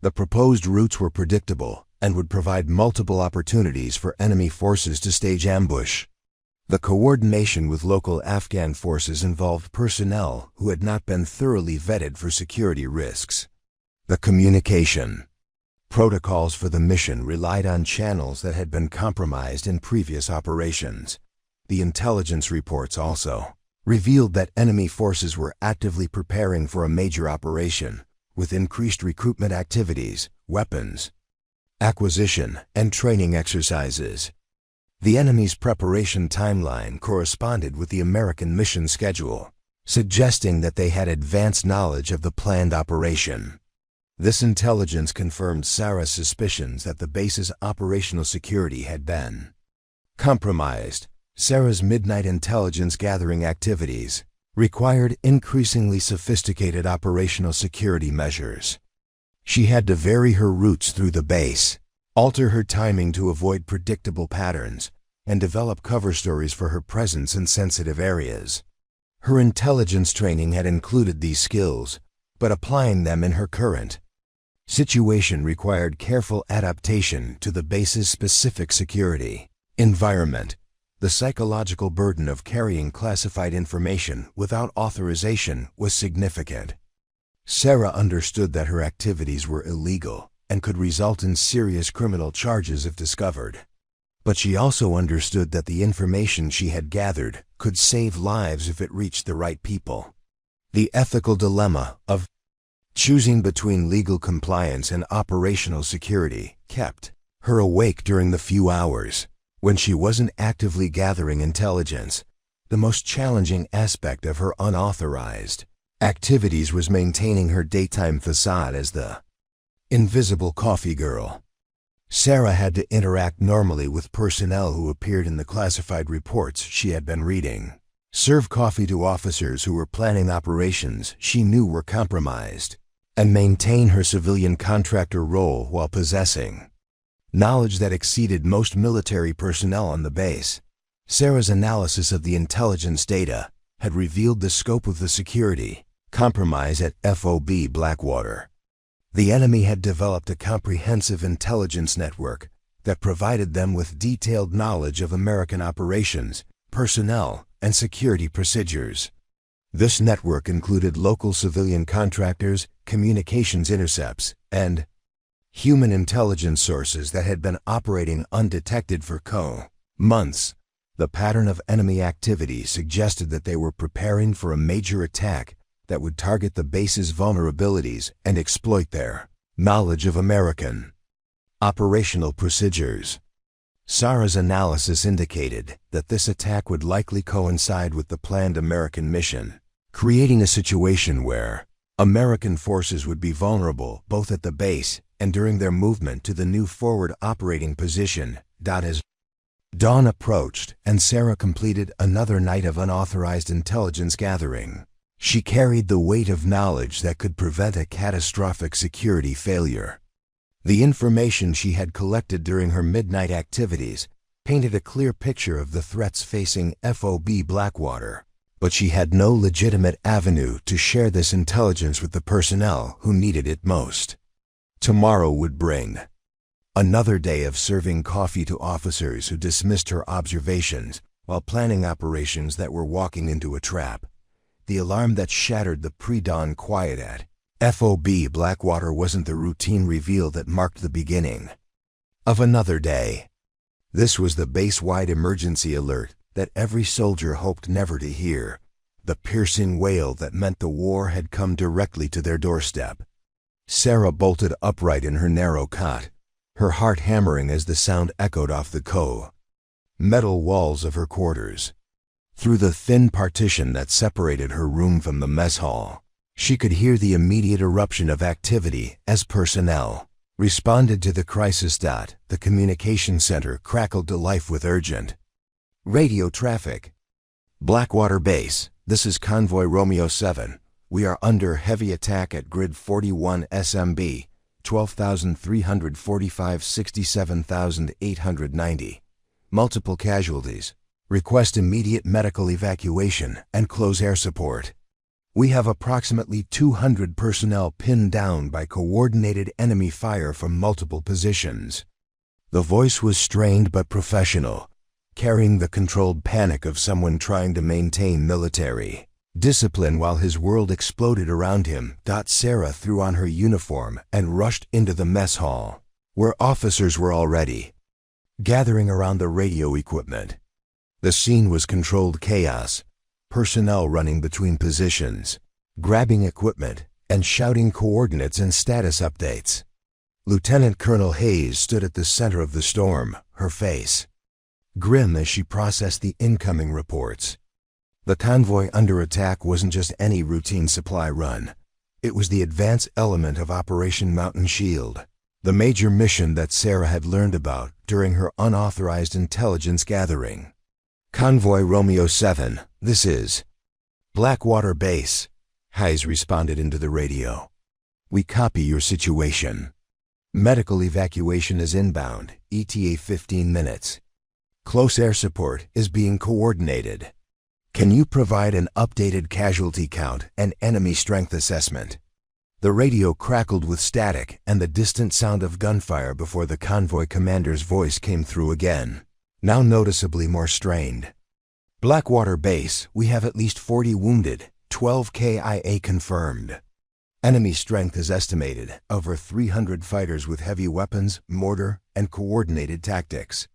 The proposed routes were predictable and would provide multiple opportunities for enemy forces to stage ambush. The coordination with local Afghan forces involved personnel who had not been thoroughly vetted for security risks. The communication protocols for the mission relied on channels that had been compromised in previous operations. The intelligence reports also revealed that enemy forces were actively preparing for a major operation, with increased recruitment activities, weapons acquisition, and training exercises. The enemy's preparation timeline corresponded with the American mission schedule, suggesting that they had advanced knowledge of the planned operation. This intelligence confirmed Sarah's suspicions that the base's operational security had been compromised. Sarah's midnight intelligence gathering activities required increasingly sophisticated operational security measures. She had to vary her routes through the base, alter her timing to avoid predictable patterns, and develop cover stories for her presence in sensitive areas. Her intelligence training had included these skills, but applying them in her current situation required careful adaptation to the base's specific security environment. The psychological burden of carrying classified information without authorization was significant. Sarah understood that her activities were illegal and could result in serious criminal charges if discovered. But she also understood that the information she had gathered could save lives if it reached the right people. The ethical dilemma of choosing between legal compliance and operational security kept her awake during the few hours when she wasn't actively gathering intelligence. The most challenging aspect of her unauthorized activities was maintaining her daytime facade as the invisible coffee girl. Sarah had to interact normally with personnel who appeared in the classified reports she had been reading, serve coffee to officers who were planning operations she knew were compromised, and maintain her civilian contractor role while possessing knowledge that exceeded most military personnel on the base. Sarah's analysis of the intelligence data had revealed the scope of the security compromise at FOB Blackwater. The enemy had developed a comprehensive intelligence network that provided them with detailed knowledge of American operations, personnel, and security procedures. This network included local civilian contractors, communications intercepts, and human intelligence sources that had been operating undetected for months. The pattern of enemy activity suggested that they were preparing for a major attack that would target the base's vulnerabilities and exploit their knowledge of American operational procedures. Sarah's analysis indicated that this attack would likely coincide with the planned American mission, creating a situation where American forces would be vulnerable both at the base and during their movement to the new forward operating position. As dawn approached and Sarah completed another night of unauthorized intelligence gathering, she carried the weight of knowledge that could prevent a catastrophic security failure. The information she had collected during her midnight activities painted a clear picture of the threats facing FOB Blackwater, but she had no legitimate avenue to share this intelligence with the personnel who needed it most. Tomorrow would bring another day of serving coffee to officers who dismissed her observations while planning operations that were walking into a trap. The alarm that shattered the pre-dawn quiet at FOB Blackwater wasn't the routine reveal that marked the beginning of another day. This was the base-wide emergency alert that every soldier hoped never to hear, the piercing wail that meant the war had come directly to their doorstep. Sarah bolted upright in her narrow cot, her heart hammering as the sound echoed off the metal walls of her quarters. Through the thin partition that separated her room from the mess hall, she could hear the immediate eruption of activity as personnel responded to the crisis. The communication center crackled to life with urgent radio traffic. Blackwater Base, this is Convoy Romeo 7. We are under heavy attack at grid 41 SMB, 12,345 67,890. Multiple casualties. Request immediate medical evacuation and close air support. We have approximately 200 personnel pinned down by coordinated enemy fire from multiple positions. The voice was strained but professional, carrying the controlled panic of someone trying to maintain military discipline while his world exploded around him. Sarah threw on her uniform and rushed into the mess hall, where officers were already gathering around the radio equipment. The scene was controlled chaos, personnel running between positions, grabbing equipment, and shouting coordinates and status updates. Lieutenant Colonel Hayes stood at the center of the storm, her face grim as she processed the incoming reports. The convoy under attack wasn't just any routine supply run. It was the advance element of Operation Mountain Shield, the major mission that Sarah had learned about during her unauthorized intelligence gathering. Convoy Romeo 7, this is Blackwater Base, Hayes responded into the radio. We copy your situation. Medical evacuation is inbound, ETA 15 minutes. Close air support is being coordinated. Can you provide an updated casualty count and enemy strength assessment? The radio crackled with static and the distant sound of gunfire before the convoy commander's voice came through again, now noticeably more strained. Blackwater Base, we have at least 40 wounded, 12 KIA confirmed. Enemy strength is estimated, over 300 fighters with heavy weapons, mortar, and coordinated tactics.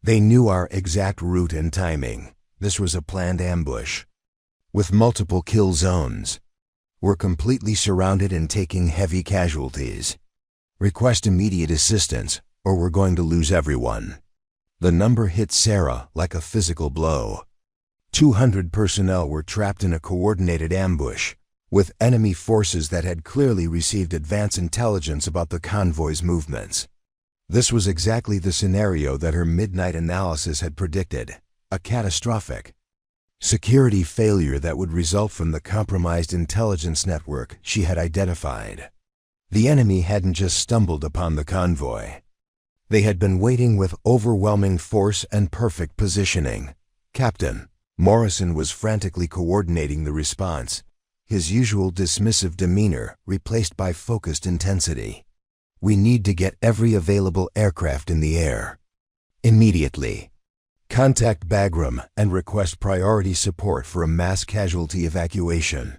They knew our exact route and timing. This was a planned ambush, with multiple kill zones. We're completely surrounded and taking heavy casualties. Request immediate assistance, or we're going to lose everyone. The number hit Sarah like a physical blow. 200 personnel were trapped in a coordinated ambush, with enemy forces that had clearly received advance intelligence about the convoy's movements. This was exactly the scenario that her midnight analysis had predicted, a catastrophic security failure that would result from the compromised intelligence network she had identified. The enemy hadn't just stumbled upon the convoy. They had been waiting with overwhelming force and perfect positioning. Captain Morrison was frantically coordinating the response, his usual dismissive demeanor replaced by focused intensity. We need to get every available aircraft in the air. Immediately. Contact Bagram and request priority support for a mass casualty evacuation.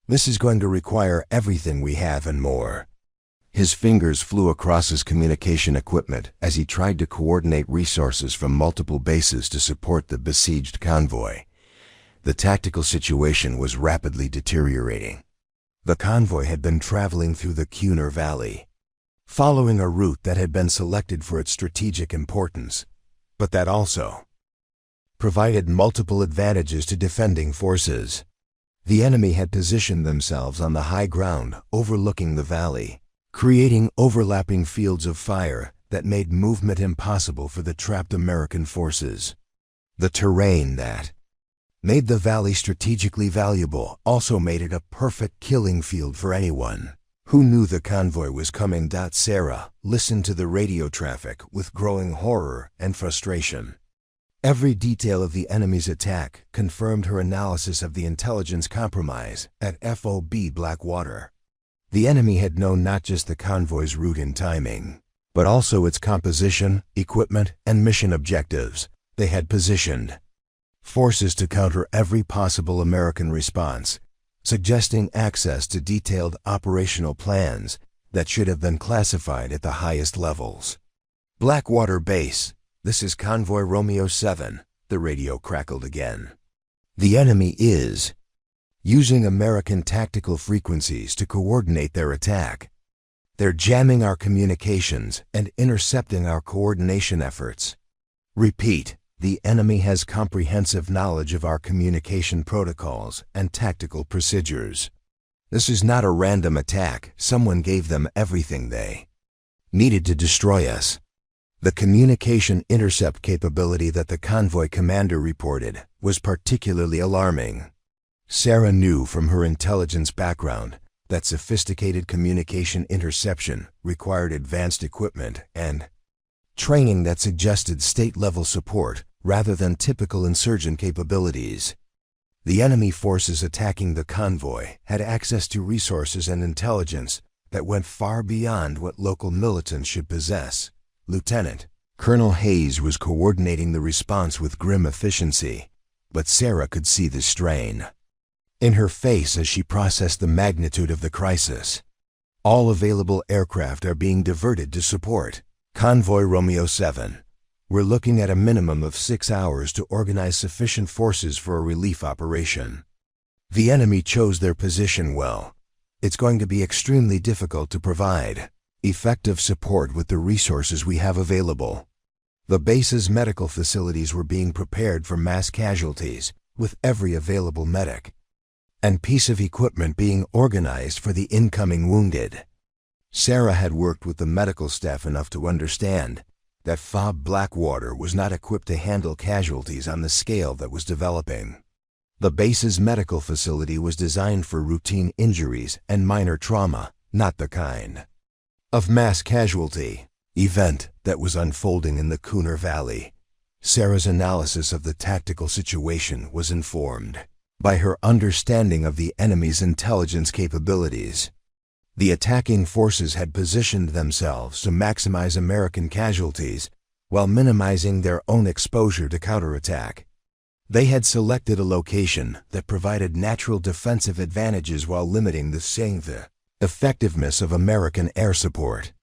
This is going to require everything we have and more. His fingers flew across his communication equipment as he tried to coordinate resources from multiple bases to support the besieged convoy. The tactical situation was rapidly deteriorating. The convoy had been traveling through the Cunard Valley, following a route that had been selected for its strategic importance, but that also provided multiple advantages to defending forces. The enemy had positioned themselves on the high ground overlooking the valley, creating overlapping fields of fire that made movement impossible for the trapped American forces. The terrain that made the valley strategically valuable also made it a perfect killing field for anyone who knew the convoy was coming. Sarah listened to the radio traffic with growing horror and frustration. Every detail of the enemy's attack confirmed her analysis of the intelligence compromise at FOB Blackwater. The enemy had known not just the convoy's route and timing, but also its composition, equipment, and mission objectives. They had positioned forces to counter every possible American response, suggesting access to detailed operational plans that should have been classified at the highest levels. Blackwater Base, this is Convoy Romeo 7, the radio crackled again. The enemy is using American tactical frequencies to coordinate their attack. They're jamming our communications and intercepting our coordination efforts. Repeat, the enemy has comprehensive knowledge of our communication protocols and tactical procedures. This is not a random attack. Someone gave them everything they needed to destroy us. The communication intercept capability that the convoy commander reported was particularly alarming. Sarah knew from her intelligence background that sophisticated communication interception required advanced equipment and training that suggested state-level support rather than typical insurgent capabilities. The enemy forces attacking the convoy had access to resources and intelligence that went far beyond what local militants should possess. Lieutenant Colonel Hayes was coordinating the response with grim efficiency, but Sarah could see the strain in her face as she processed the magnitude of the crisis. All available aircraft are being diverted to support Convoy Romeo 7. We're looking at a minimum of 6 hours to organize sufficient forces for a relief operation. The enemy chose their position well. It's going to be extremely difficult to provide effective support with the resources we have available. The base's medical facilities were being prepared for mass casualties with every available medic and piece of equipment being organized for the incoming wounded. Sarah had worked with the medical staff enough to understand that FOB Blackwater was not equipped to handle casualties on the scale that was developing. The base's medical facility was designed for routine injuries and minor trauma, not the kind of mass casualty event that was unfolding in the Cooner Valley. Sarah's analysis of the tactical situation was informed by her understanding of the enemy's intelligence capabilities. The attacking forces had positioned themselves to maximize American casualties while minimizing their own exposure to counterattack. They had selected a location that provided natural defensive advantages while limiting the effectiveness of American air support.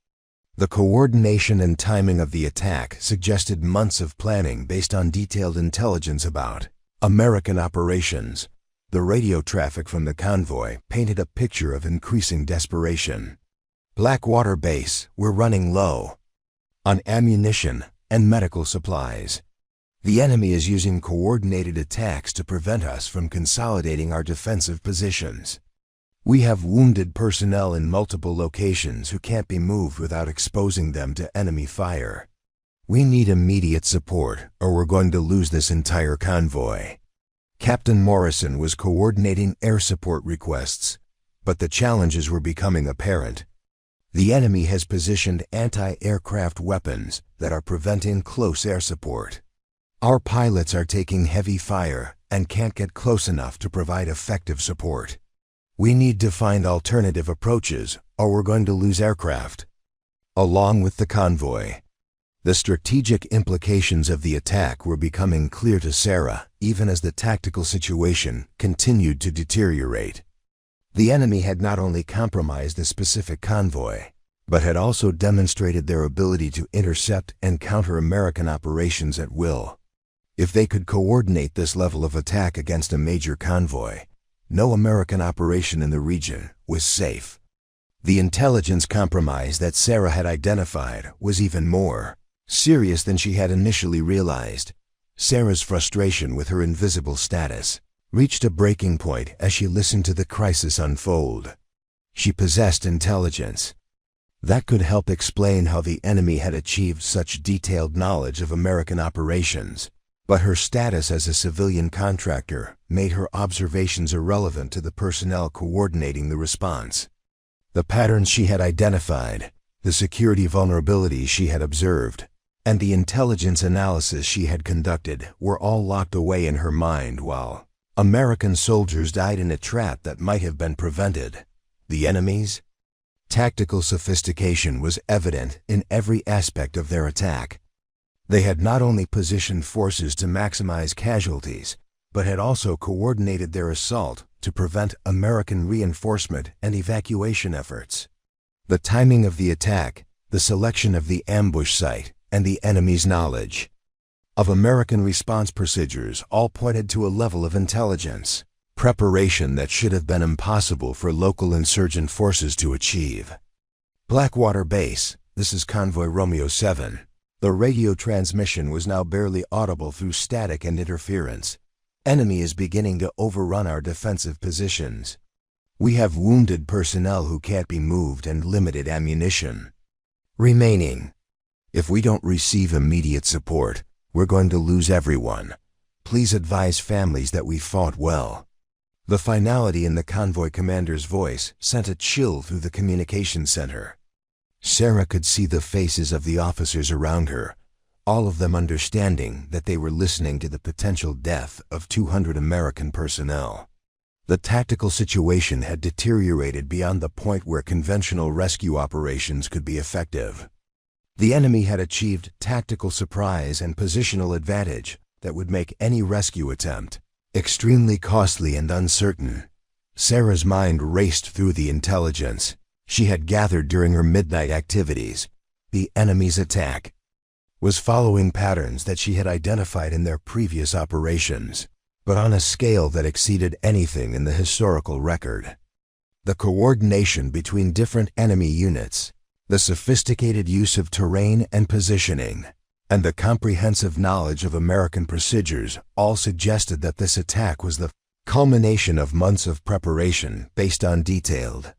The coordination and timing of the attack suggested months of planning based on detailed intelligence about American operations. The radio traffic from the convoy painted a picture of increasing desperation. Blackwater Base, we're running low on ammunition and medical supplies. The enemy is using coordinated attacks to prevent us from consolidating our defensive positions. We have wounded personnel in multiple locations who can't be moved without exposing them to enemy fire. We need immediate support or we're going to lose this entire convoy. Captain Morrison was coordinating air support requests, but the challenges were becoming apparent. The enemy has positioned anti-aircraft weapons that are preventing close air support. Our pilots are taking heavy fire and can't get close enough to provide effective support. We need to find alternative approaches or we're going to lose aircraft. Along with the convoy, the strategic implications of the attack were becoming clear to Sarah, even as the tactical situation continued to deteriorate. The enemy had not only compromised the specific convoy, but had also demonstrated their ability to intercept and counter American operations at will. If they could coordinate this level of attack against a major convoy, no American operation in the region was safe. The intelligence compromise that Sarah had identified was even more serious than she had initially realized. Sarah's frustration with her invisible status reached a breaking point as she listened to the crisis unfold. She possessed intelligence that could help explain how the enemy had achieved such detailed knowledge of American operations, but her status as a civilian contractor made her observations irrelevant to the personnel coordinating the response. The patterns she had identified, the security vulnerabilities she had observed, and the intelligence analysis she had conducted were all locked away in her mind while American soldiers died in a trap that might have been prevented. The enemy's tactical sophistication was evident in every aspect of their attack. They had not only positioned forces to maximize casualties, but had also coordinated their assault to prevent American reinforcement and evacuation efforts. The timing of the attack, the selection of the ambush site, and the enemy's knowledge of American response procedures all pointed to a level of intelligence preparation that should have been impossible for local insurgent forces to achieve. Blackwater Base, this is Convoy Romeo 7. The radio transmission was now barely audible through static and interference. Enemy is beginning to overrun our defensive positions. We have wounded personnel who can't be moved and limited ammunition remaining. If we don't receive immediate support, we're going to lose everyone. Please advise families that we fought well. The finality in the convoy commander's voice sent a chill through the communications center. Sarah could see the faces of the officers around her, all of them understanding that they were listening to the potential death of 200 American personnel. The tactical situation had deteriorated beyond the point where conventional rescue operations could be effective. The enemy had achieved tactical surprise and positional advantage that would make any rescue attempt extremely costly and uncertain. Sarah's mind raced through the intelligence she had gathered during her midnight activities. The enemy's attack was following patterns that she had identified in their previous operations, but on a scale that exceeded anything in the historical record. The coordination between different enemy units, the sophisticated use of terrain and positioning, and the comprehensive knowledge of American procedures all suggested that this attack was the culmination of months of preparation based on detailed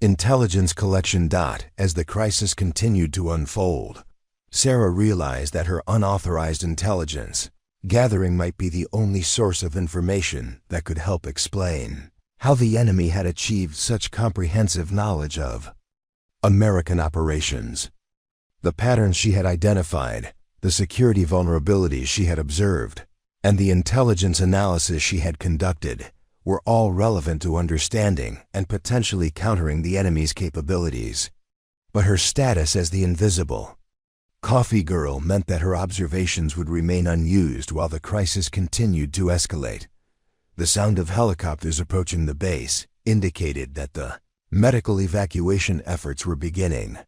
intelligence collection. As the crisis continued to unfold, Sarah realized that her unauthorized intelligence gathering might be the only source of information that could help explain how the enemy had achieved such comprehensive knowledge of American operations. The patterns she had identified, the security vulnerabilities she had observed, and the intelligence analysis she had conducted were all relevant to understanding and potentially countering the enemy's capabilities. But her status as the invisible coffee girl meant that her observations would remain unused while the crisis continued to escalate. The sound of helicopters approaching the base indicated that the medical evacuation efforts were beginning.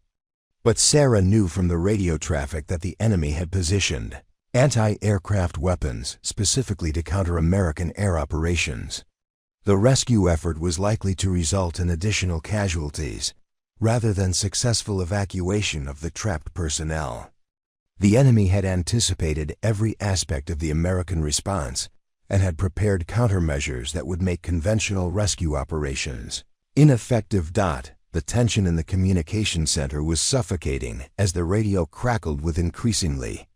But Sarah knew from the radio traffic that the enemy had positioned anti-aircraft weapons specifically to counter American air operations. The rescue effort was likely to result in additional casualties rather than successful evacuation of the trapped personnel. The enemy had anticipated every aspect of the American response and had prepared countermeasures that would make conventional rescue operations ineffective. The tension in the communication center was suffocating as the radio crackled with increasingly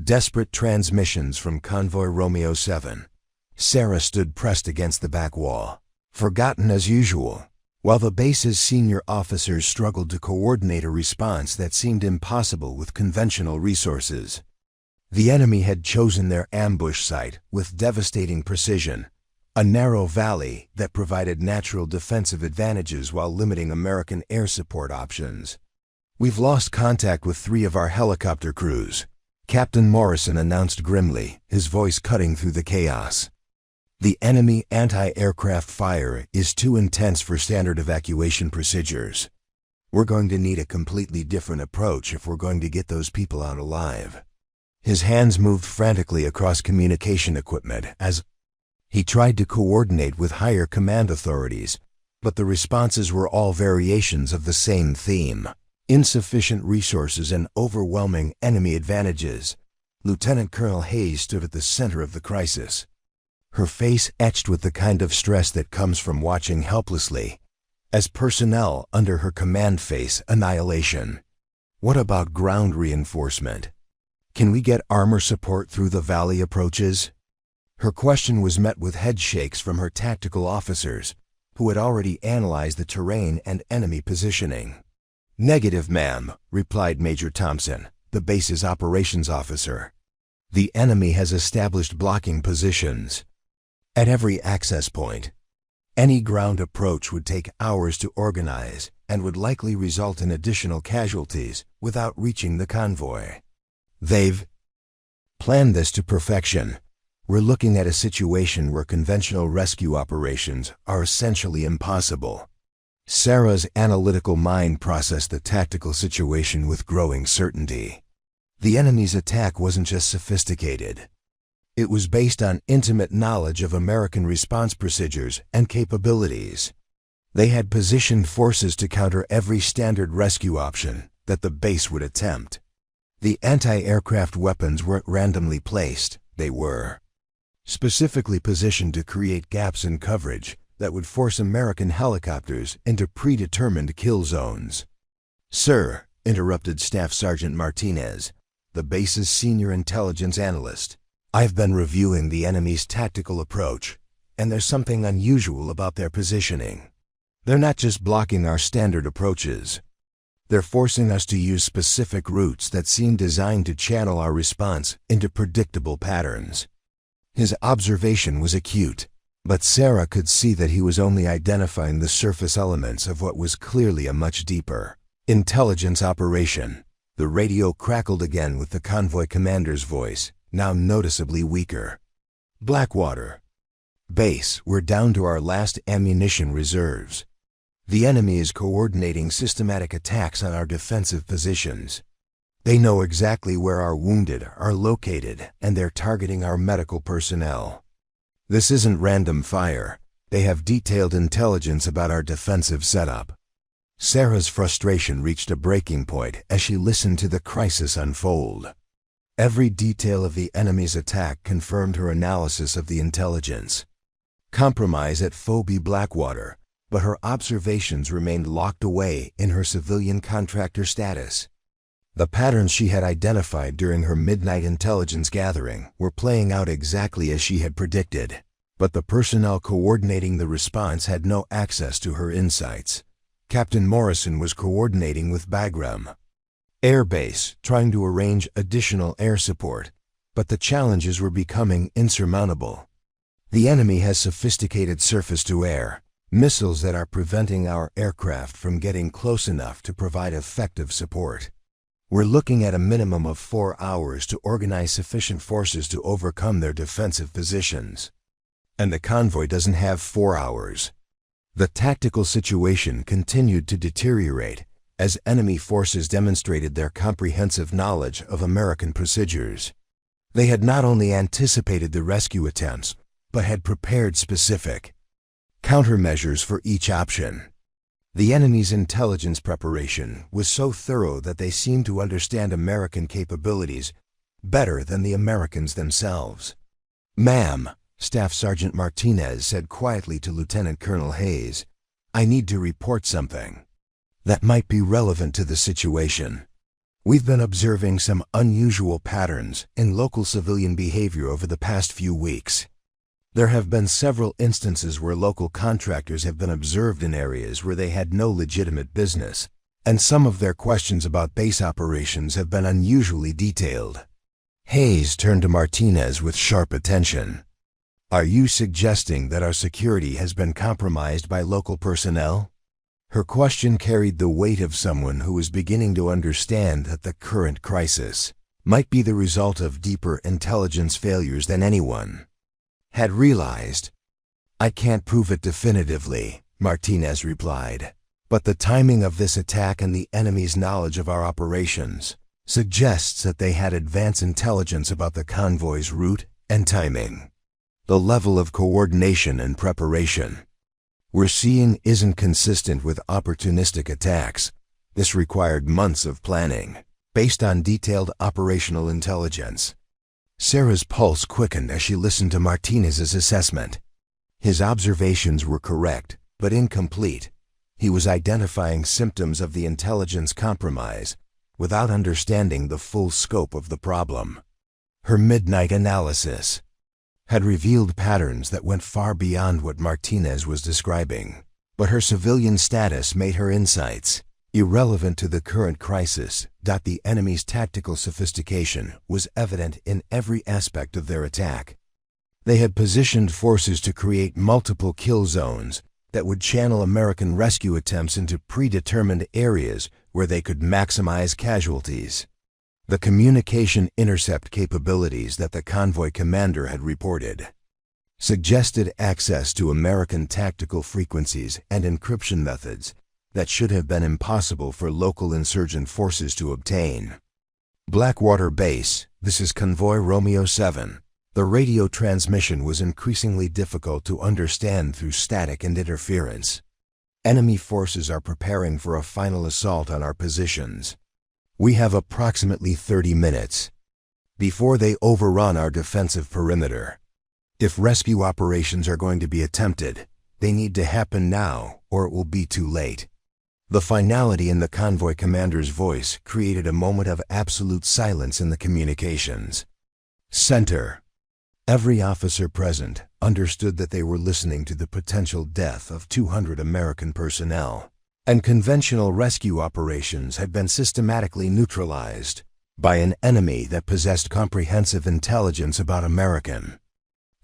desperate transmissions from Convoy Romeo 7. Sarah stood pressed against the back wall, forgotten as usual, while the base's senior officers struggled to coordinate a response that seemed impossible with conventional resources. The enemy had chosen their ambush site with devastating precision, a narrow valley that provided natural defensive advantages while limiting American air support options. "We've lost contact with 3 of our helicopter crews," Captain Morrison announced grimly, his voice cutting through the chaos. "The enemy anti-aircraft fire is too intense for standard evacuation procedures. We're going to need a completely different approach if we're going to get those people out alive." His hands moved frantically across communication equipment as he tried to coordinate with higher command authorities, but the responses were all variations of the same theme: insufficient resources and overwhelming enemy advantages. Lieutenant Colonel Hayes stood at the center of the crisis, her face etched with the kind of stress that comes from watching helplessly as personnel under her command face annihilation. "What about ground reinforcement? Can we get armor support through the valley approaches?" Her question was met with head shakes from her tactical officers, who had already analyzed the terrain and enemy positioning. "Negative, ma'am," replied Major Thompson, the base's operations officer. "The enemy has established blocking positions at every access point. Any ground approach would take hours to organize and would likely result in additional casualties without reaching the convoy. They've planned this to perfection. We're looking at a situation where conventional rescue operations are essentially impossible." Sarah's analytical mind processed the tactical situation with growing certainty. The enemy's attack wasn't just sophisticated. It was based on intimate knowledge of American response procedures and capabilities. They had positioned forces to counter every standard rescue option that the base would attempt. The anti-aircraft weapons weren't randomly placed, they were specifically positioned to create gaps in coverage that would force American helicopters into predetermined kill zones. "Sir," interrupted Staff Sergeant Martinez, the base's senior intelligence analyst, "I've been reviewing the enemy's tactical approach, and there's something unusual about their positioning. They're not just blocking our standard approaches. They're forcing us to use specific routes that seem designed to channel our response into predictable patterns. His observation was acute, but Sarah could see that he was only identifying the surface elements of what was clearly a much deeper intelligence operation. The radio crackled again with the convoy commander's voice, now noticeably weaker. Blackwater. Base, we're down to our last ammunition reserves. The enemy is coordinating systematic attacks on our defensive positions. They know exactly where our wounded are located, and they're targeting our medical personnel. This isn't random fire. They have detailed intelligence about our defensive setup. Sarah's frustration reached a breaking point as she listened to the crisis unfold. Every detail of the enemy's attack confirmed her analysis of the intelligence. Compromise at FOB Blackwater, but her observations remained locked away in her civilian contractor status. The patterns she had identified during her midnight intelligence gathering were playing out exactly as she had predicted, but the personnel coordinating the response had no access to her insights. Captain Morrison was coordinating with Bagram Air Base, trying to arrange additional air support, but the challenges were becoming insurmountable. The enemy has sophisticated surface-to-air missiles that are preventing our aircraft from getting close enough to provide effective support. We're looking at a minimum of 4 hours to organize sufficient forces to overcome their defensive positions. And the convoy doesn't have 4 hours. The tactical situation continued to deteriorate as enemy forces demonstrated their comprehensive knowledge of American procedures. They had not only anticipated the rescue attempts, but had prepared specific countermeasures for each option. The enemy's intelligence preparation was so thorough that they seemed to understand American capabilities better than the Americans themselves. "Ma'am," Staff Sergeant Martinez said quietly to Lieutenant Colonel Hayes, "I need to report something that might be relevant to the situation. We've been observing some unusual patterns in local civilian behavior over the past few weeks. There have been several instances where local contractors have been observed in areas where they had no legitimate business, and some of their questions about base operations have been unusually detailed." Hayes turned to Martinez with sharp attention. "Are you suggesting that our security has been compromised by local personnel?" Her question carried the weight of someone who was beginning to understand that the current crisis might be the result of deeper intelligence failures than anyone had realized. "I can't prove it definitively," Martinez replied, "but the timing of this attack and the enemy's knowledge of our operations suggests that they had advance intelligence about the convoy's route and timing. The level of coordination and preparation we're seeing isn't consistent with opportunistic attacks. This required months of planning, based on detailed operational intelligence." Sarah's pulse quickened as she listened to Martinez's assessment. His observations were correct, but incomplete. He was identifying symptoms of the intelligence compromise without understanding the full scope of the problem. Her midnight analysis had revealed patterns that went far beyond what Martinez was describing, but her civilian status made her insights irrelevant to the current crisis. The enemy's tactical sophistication was evident in every aspect of their attack. They had positioned forces to create multiple kill zones that would channel American rescue attempts into predetermined areas where they could maximize casualties. The communication intercept capabilities that the convoy commander had reported suggested access to American tactical frequencies and encryption methods that should have been impossible for local insurgent forces to obtain. "Blackwater Base, this is Convoy Romeo 7. The radio transmission was increasingly difficult to understand through static and interference. Enemy forces are preparing for a final assault on our positions. We have approximately 30 minutes before they overrun our defensive perimeter. If rescue operations are going to be attempted, they need to happen now or it will be too late." The finality in the convoy commander's voice created a moment of absolute silence in the communications center. Every officer present understood that they were listening to the potential death of 200 American personnel. and conventional rescue operations had been systematically neutralized by an enemy that possessed comprehensive intelligence about American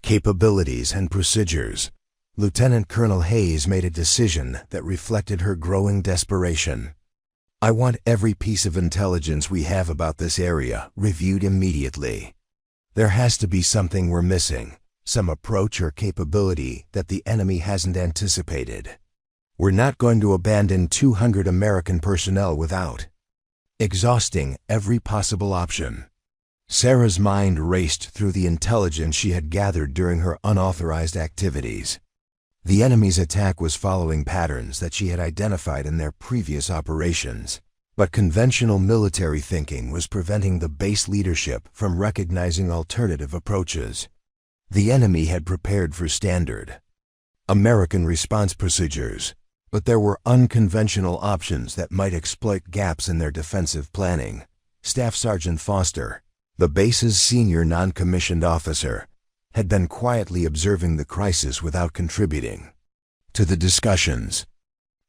capabilities and procedures. Lieutenant Colonel Hayes made a decision that reflected her growing desperation. I want every piece of intelligence we have about this area reviewed immediately. There has to be something we're missing, some approach or capability that the enemy hasn't anticipated. We're not going to abandon 200 American personnel without exhausting every possible option. Sarah's mind raced through the intelligence she had gathered during her unauthorized activities. The enemy's attack was following patterns that she had identified in their previous operations, but conventional military thinking was preventing the base leadership from recognizing alternative approaches. The enemy had prepared for standard American response procedures, but there were unconventional options that might exploit gaps in their defensive planning. Staff Sergeant Foster, the base's senior non-commissioned officer, had been quietly observing the crisis without contributing to the discussions.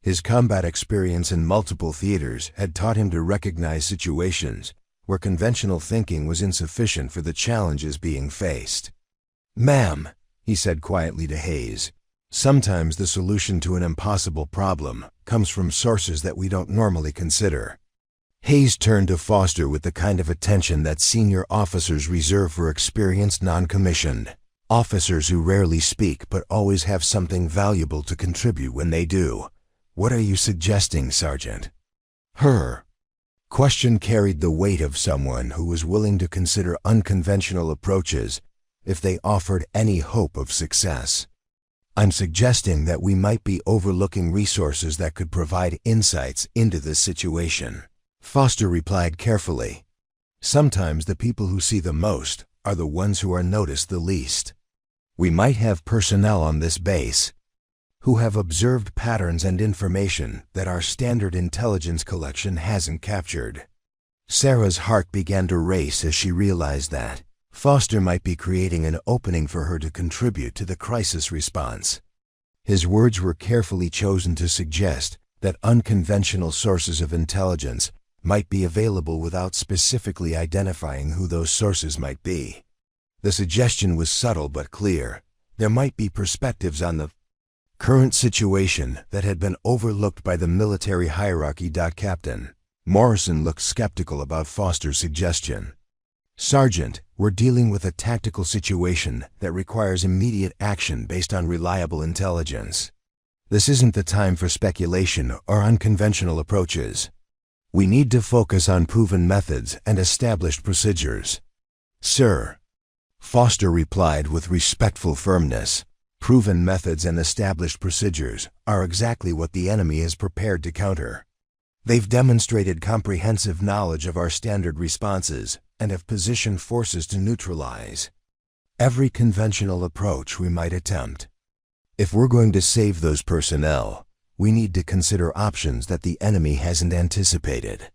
His combat experience in multiple theaters had taught him to recognize situations where conventional thinking was insufficient for the challenges being faced. "Ma'am," he said quietly to Hayes, "sometimes the solution to an impossible problem comes from sources that we don't normally consider." Hayes turned to Foster with the kind of attention that senior officers reserve for experienced non-commissioned officers who rarely speak but always have something valuable to contribute when they do. "What are you suggesting, Sergeant?" Her question carried the weight of someone who was willing to consider unconventional approaches if they offered any hope of success. "I'm suggesting that we might be overlooking resources that could provide insights into this situation," Foster replied carefully. "Sometimes the people who see the most are the ones who are noticed the least. We might have personnel on this base who have observed patterns and information that our standard intelligence collection hasn't captured." Sarah's heart began to race as she realized that Foster might be creating an opening for her to contribute to the crisis response. His words were carefully chosen to suggest that unconventional sources of intelligence might be available without specifically identifying who those sources might be. The suggestion was subtle but clear. There might be perspectives on the current situation that had been overlooked by the military hierarchy. Captain Morrison looked skeptical about Foster's suggestion. "Sergeant, we're dealing with a tactical situation that requires immediate action based on reliable intelligence. This isn't the time for speculation or unconventional approaches. We need to focus on proven methods and established procedures." "Sir," Foster replied with respectful firmness, "proven methods and established procedures are exactly what the enemy is prepared to counter. They've demonstrated comprehensive knowledge of our standard responses and have positioned forces to neutralize every conventional approach we might attempt. If we're going to save those personnel, we need to consider options that the enemy hasn't anticipated."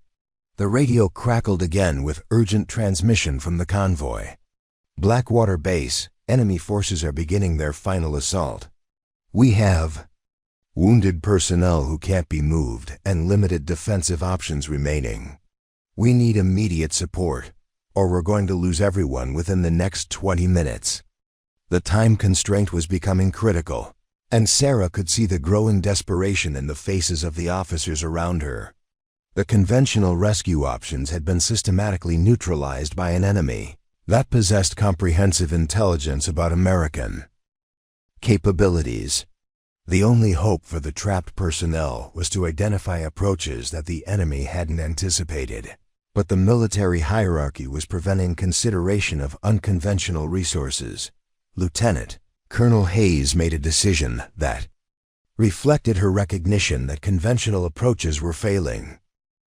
The radio crackled again with urgent transmission from the convoy. "Blackwater Base, enemy forces are beginning their final assault. We have wounded personnel who can't be moved and limited defensive options remaining. We need immediate support, or we're going to lose everyone within the next 20 minutes. The time constraint was becoming critical, and Sarah could see the growing desperation in the faces of the officers around her. The conventional rescue options had been systematically neutralized by an enemy that possessed comprehensive intelligence about American capabilities. The only hope for the trapped personnel was to identify approaches that the enemy hadn't anticipated. But the military hierarchy was preventing consideration of unconventional resources. Lieutenant Colonel Hayes made a decision that reflected her recognition that conventional approaches were failing.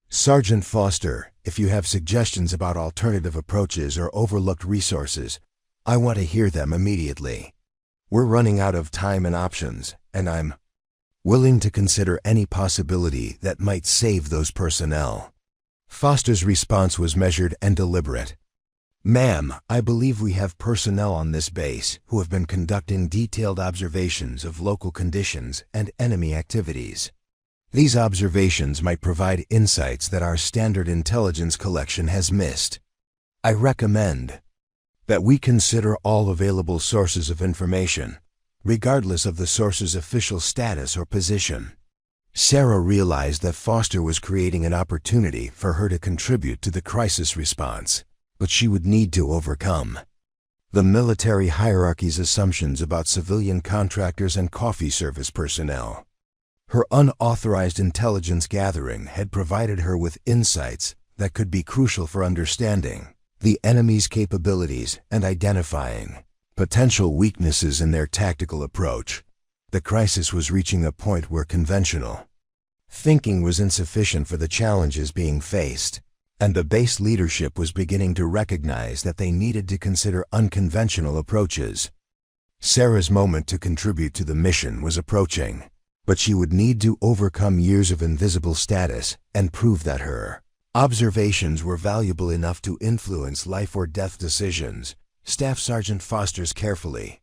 "Sergeant Foster, if you have suggestions about alternative approaches or overlooked resources, I want to hear them immediately. We're running out of time and options, and I'm willing to consider any possibility that might save those personnel." Foster's response was measured and deliberate. "Ma'am, I believe we have personnel on this base who have been conducting detailed observations of local conditions and enemy activities. These observations might provide insights that our standard intelligence collection has missed. I recommend that we consider all available sources of information, regardless of the source's official status or position. Sarah realized that Foster was creating an opportunity for her to contribute to the crisis response, but she would need to overcome the military hierarchy's assumptions about civilian contractors and coffee service personnel. Her unauthorized intelligence gathering had provided her with insights that could be crucial for understanding the enemy's capabilities and identifying potential weaknesses in their tactical approach. The crisis was reaching a point where conventional thinking was insufficient for the challenges being faced, and the base leadership was beginning to recognize that they needed to consider unconventional approaches. Sarah's moment to contribute to the mission was approaching, but she would need to overcome years of invisible status and prove that her observations were valuable enough to influence life or death decisions. Staff Sergeant Foster's carefully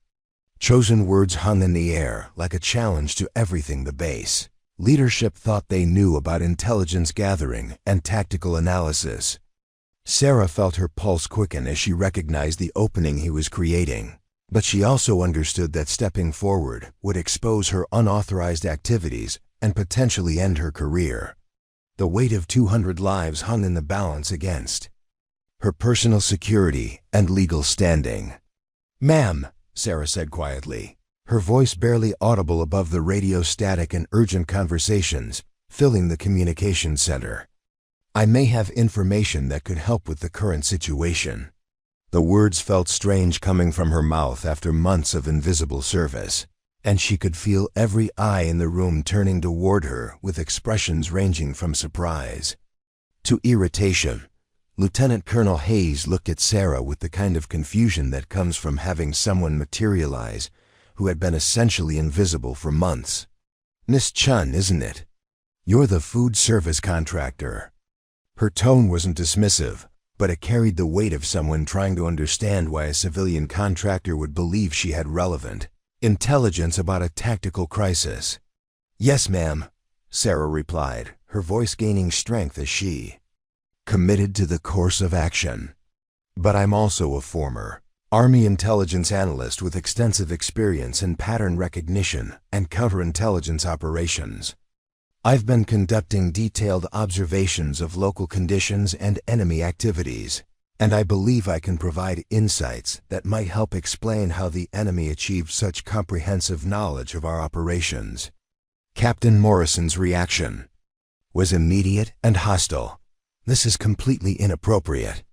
chosen words hung in the air like a challenge to everything the base leadership thought they knew about intelligence gathering and tactical analysis. Sarah felt her pulse quicken as she recognized the opening he was creating, but she also understood that stepping forward would expose her unauthorized activities and potentially end her career. The weight of 200 lives hung in the balance against her personal security and legal standing. "Ma'am," Sarah said quietly, her voice barely audible above the radio static and urgent conversations filling the communications center. "I may have information that could help with the current situation." The words felt strange coming from her mouth after months of invisible service, and she could feel every eye in the room turning toward her with expressions ranging from surprise to irritation. Lieutenant Colonel Hayes looked at Sarah with the kind of confusion that comes from having someone materialize who had been essentially invisible for months. "Miss Chen, isn't it? You're the food service contractor." Her tone wasn't dismissive, but it carried the weight of someone trying to understand why a civilian contractor would believe she had relevant intelligence about a tactical crisis. "Yes, ma'am," Sarah replied, her voice gaining strength as she committed to the course of action. "But I'm also a former Army intelligence analyst with extensive experience in pattern recognition and counterintelligence operations. I've been conducting detailed observations of local conditions and enemy activities, and I believe I can provide insights that might help explain how the enemy achieved such comprehensive knowledge of our operations." Captain Morrison's reaction was immediate and hostile. "This is completely inappropriate.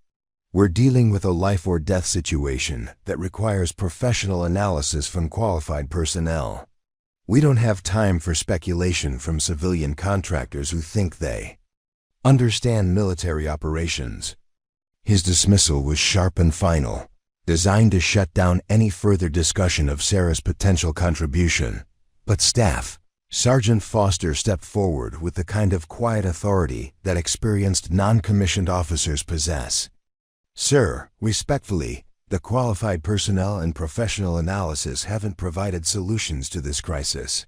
We're dealing with a life or death situation that requires professional analysis from qualified personnel. We don't have time for speculation from civilian contractors who think they understand military operations." His dismissal was sharp and final, designed to shut down any further discussion of Sarah's potential contribution. But Staff Sergeant Foster stepped forward with the kind of quiet authority that experienced non-commissioned officers possess. "Sir, respectfully, the qualified personnel and professional analysis haven't provided solutions to this crisis.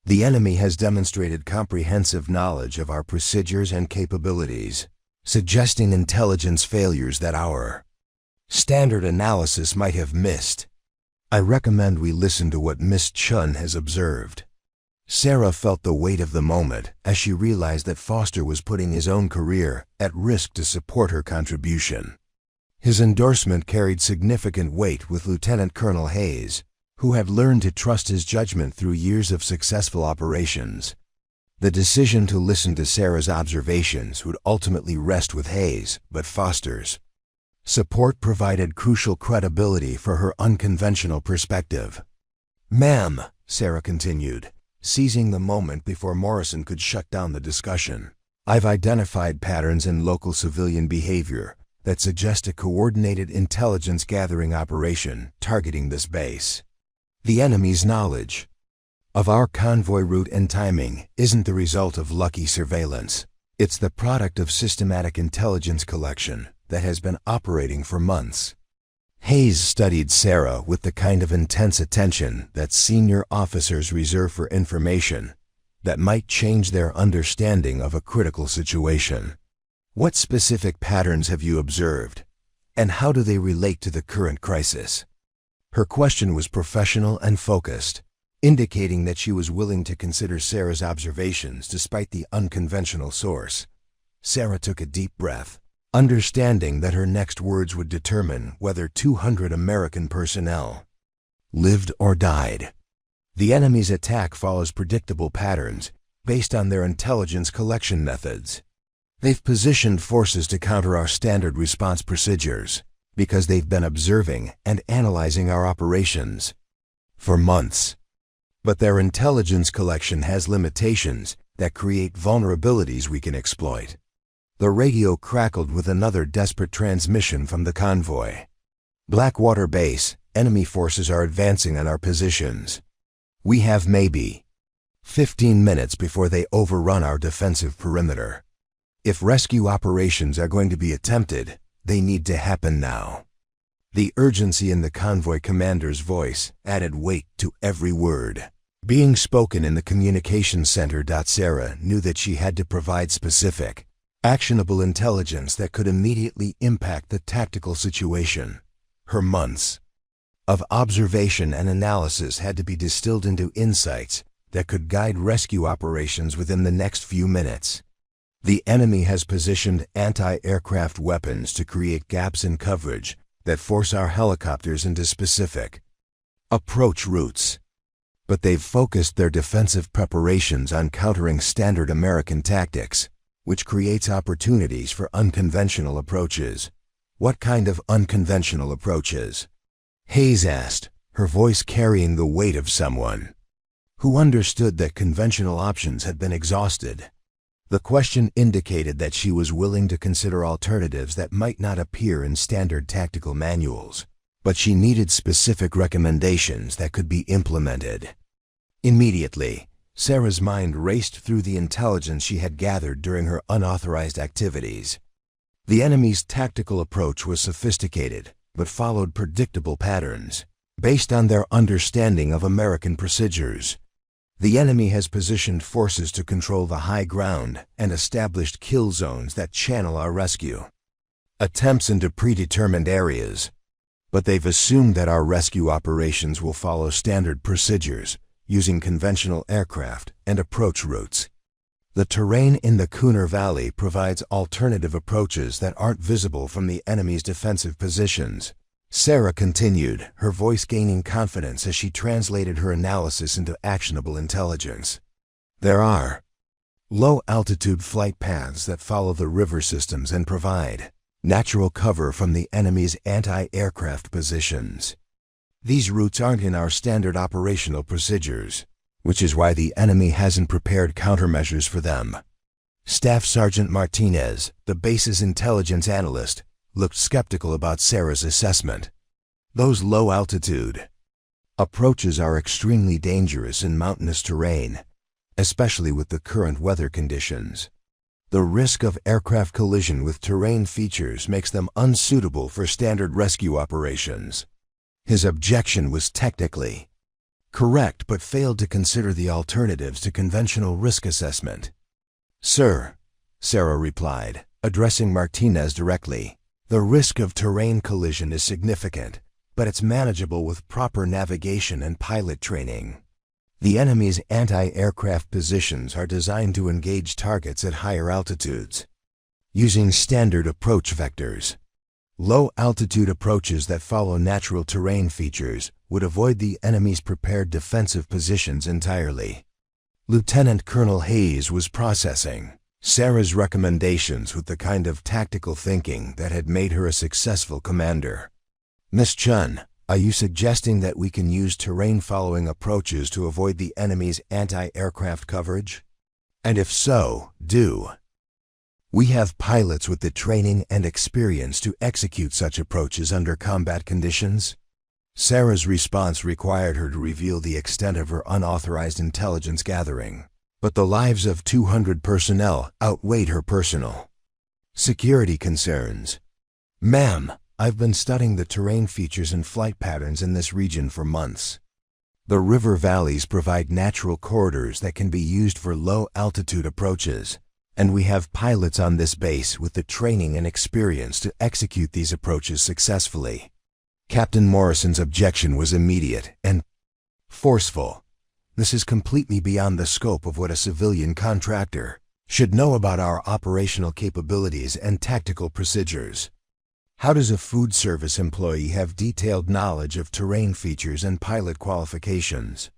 The enemy has demonstrated comprehensive knowledge of our procedures and capabilities, suggesting intelligence failures that our standard analysis might have missed. I recommend we listen to what Miss Chen has observed." Sarah felt the weight of the moment as she realized that Foster was putting his own career at risk to support her contribution. His endorsement carried significant weight with Lieutenant Colonel Hayes, who had learned to trust his judgment through years of successful operations. The decision to listen to Sarah's observations would ultimately rest with Hayes, but Foster's support provided crucial credibility for her unconventional perspective. "Ma'am," Sarah continued, seizing the moment before Morrison could shut down the discussion, "I've identified patterns in local civilian behavior that suggest a coordinated intelligence gathering operation targeting this base. The enemy's knowledge of our convoy route and timing isn't the result of lucky surveillance. It's the product of systematic intelligence collection that has been operating for months." Hayes studied Sarah with the kind of intense attention that senior officers reserve for information that might change their understanding of a critical situation. What specific patterns have you observed, and how do they relate to the current crisis? Her question was professional and focused, indicating that she was willing to consider Sarah's observations despite the unconventional source. Sarah took a deep breath, understanding that her next words would determine whether 200 American personnel lived or died. The enemy's attack follows predictable patterns based on their intelligence collection methods. They've positioned forces to counter our standard response procedures because they've been observing and analyzing our operations for months. But their intelligence collection has limitations that create vulnerabilities we can exploit. The radio crackled with another desperate transmission from the convoy. Blackwater base, enemy forces are advancing on our positions. We have maybe 15 minutes before they overrun our defensive perimeter. If rescue operations are going to be attempted, they need to happen now. The urgency in the convoy commander's voice added weight to every word being spoken in the communications center. Sarah knew that she had to provide specific, actionable intelligence that could immediately impact the tactical situation. Her months of observation and analysis had to be distilled into insights that could guide rescue operations within the next few minutes. The enemy has positioned anti-aircraft weapons to create gaps in coverage that force our helicopters into specific approach routes. But they've focused their defensive preparations on countering standard American tactics, which creates opportunities for unconventional approaches. What kind of unconventional approaches? Hayes asked, her voice carrying the weight of someone who understood that conventional options had been exhausted. The question indicated that she was willing to consider alternatives that might not appear in standard tactical manuals, but she needed specific recommendations that could be implemented immediately. Sarah's mind raced through the intelligence she had gathered during her unauthorized activities. The enemy's tactical approach was sophisticated, but followed predictable patterns based on their understanding of American procedures. The enemy has positioned forces to control the high ground and established kill zones that channel our rescue attempts into predetermined areas. But they've assumed that our rescue operations will follow standard procedures, using conventional aircraft and approach routes. The terrain in the Kunar Valley provides alternative approaches that aren't visible from the enemy's defensive positions. Sarah continued, her voice gaining confidence as she translated her analysis into actionable intelligence. There are low-altitude flight paths that follow the river systems and provide natural cover from the enemy's anti-aircraft positions. These routes aren't in our standard operational procedures, which is why the enemy hasn't prepared countermeasures for them. Staff Sergeant Martinez, the base's intelligence analyst, looked skeptical about Sarah's assessment. Those low-altitude approaches are extremely dangerous in mountainous terrain, especially with the current weather conditions. The risk of aircraft collision with terrain features makes them unsuitable for standard rescue operations. His objection was technically correct but failed to consider the alternatives to conventional risk assessment. "Sir," Sarah replied, addressing Martinez directly, "the risk of terrain collision is significant, but it's manageable with proper navigation and pilot training. The enemy's anti-aircraft positions are designed to engage targets at higher altitudes, using standard approach vectors. Low-altitude approaches that follow natural terrain features would avoid the enemy's prepared defensive positions entirely." Lieutenant Colonel Hayes was processing Sarah's recommendations with the kind of tactical thinking that had made her a successful commander. "Miss Chen, are you suggesting that we can use terrain-following approaches to avoid the enemy's anti-aircraft coverage? And if so, do we have pilots with the training and experience to execute such approaches under combat conditions?" Sarah's response required her to reveal the extent of her unauthorized intelligence gathering, but the lives of 200 personnel outweighed her personal security concerns. "Ma'am, I've been studying the terrain features and flight patterns in this region for months. The river valleys provide natural corridors that can be used for low-altitude approaches, and we have pilots on this base with the training and experience to execute these approaches successfully. Captain Morrison's objection was immediate and forceful. This is completely beyond the scope of what a civilian contractor should know about our operational capabilities and tactical procedures. How does a food service employee have detailed knowledge of terrain features and pilot qualifications?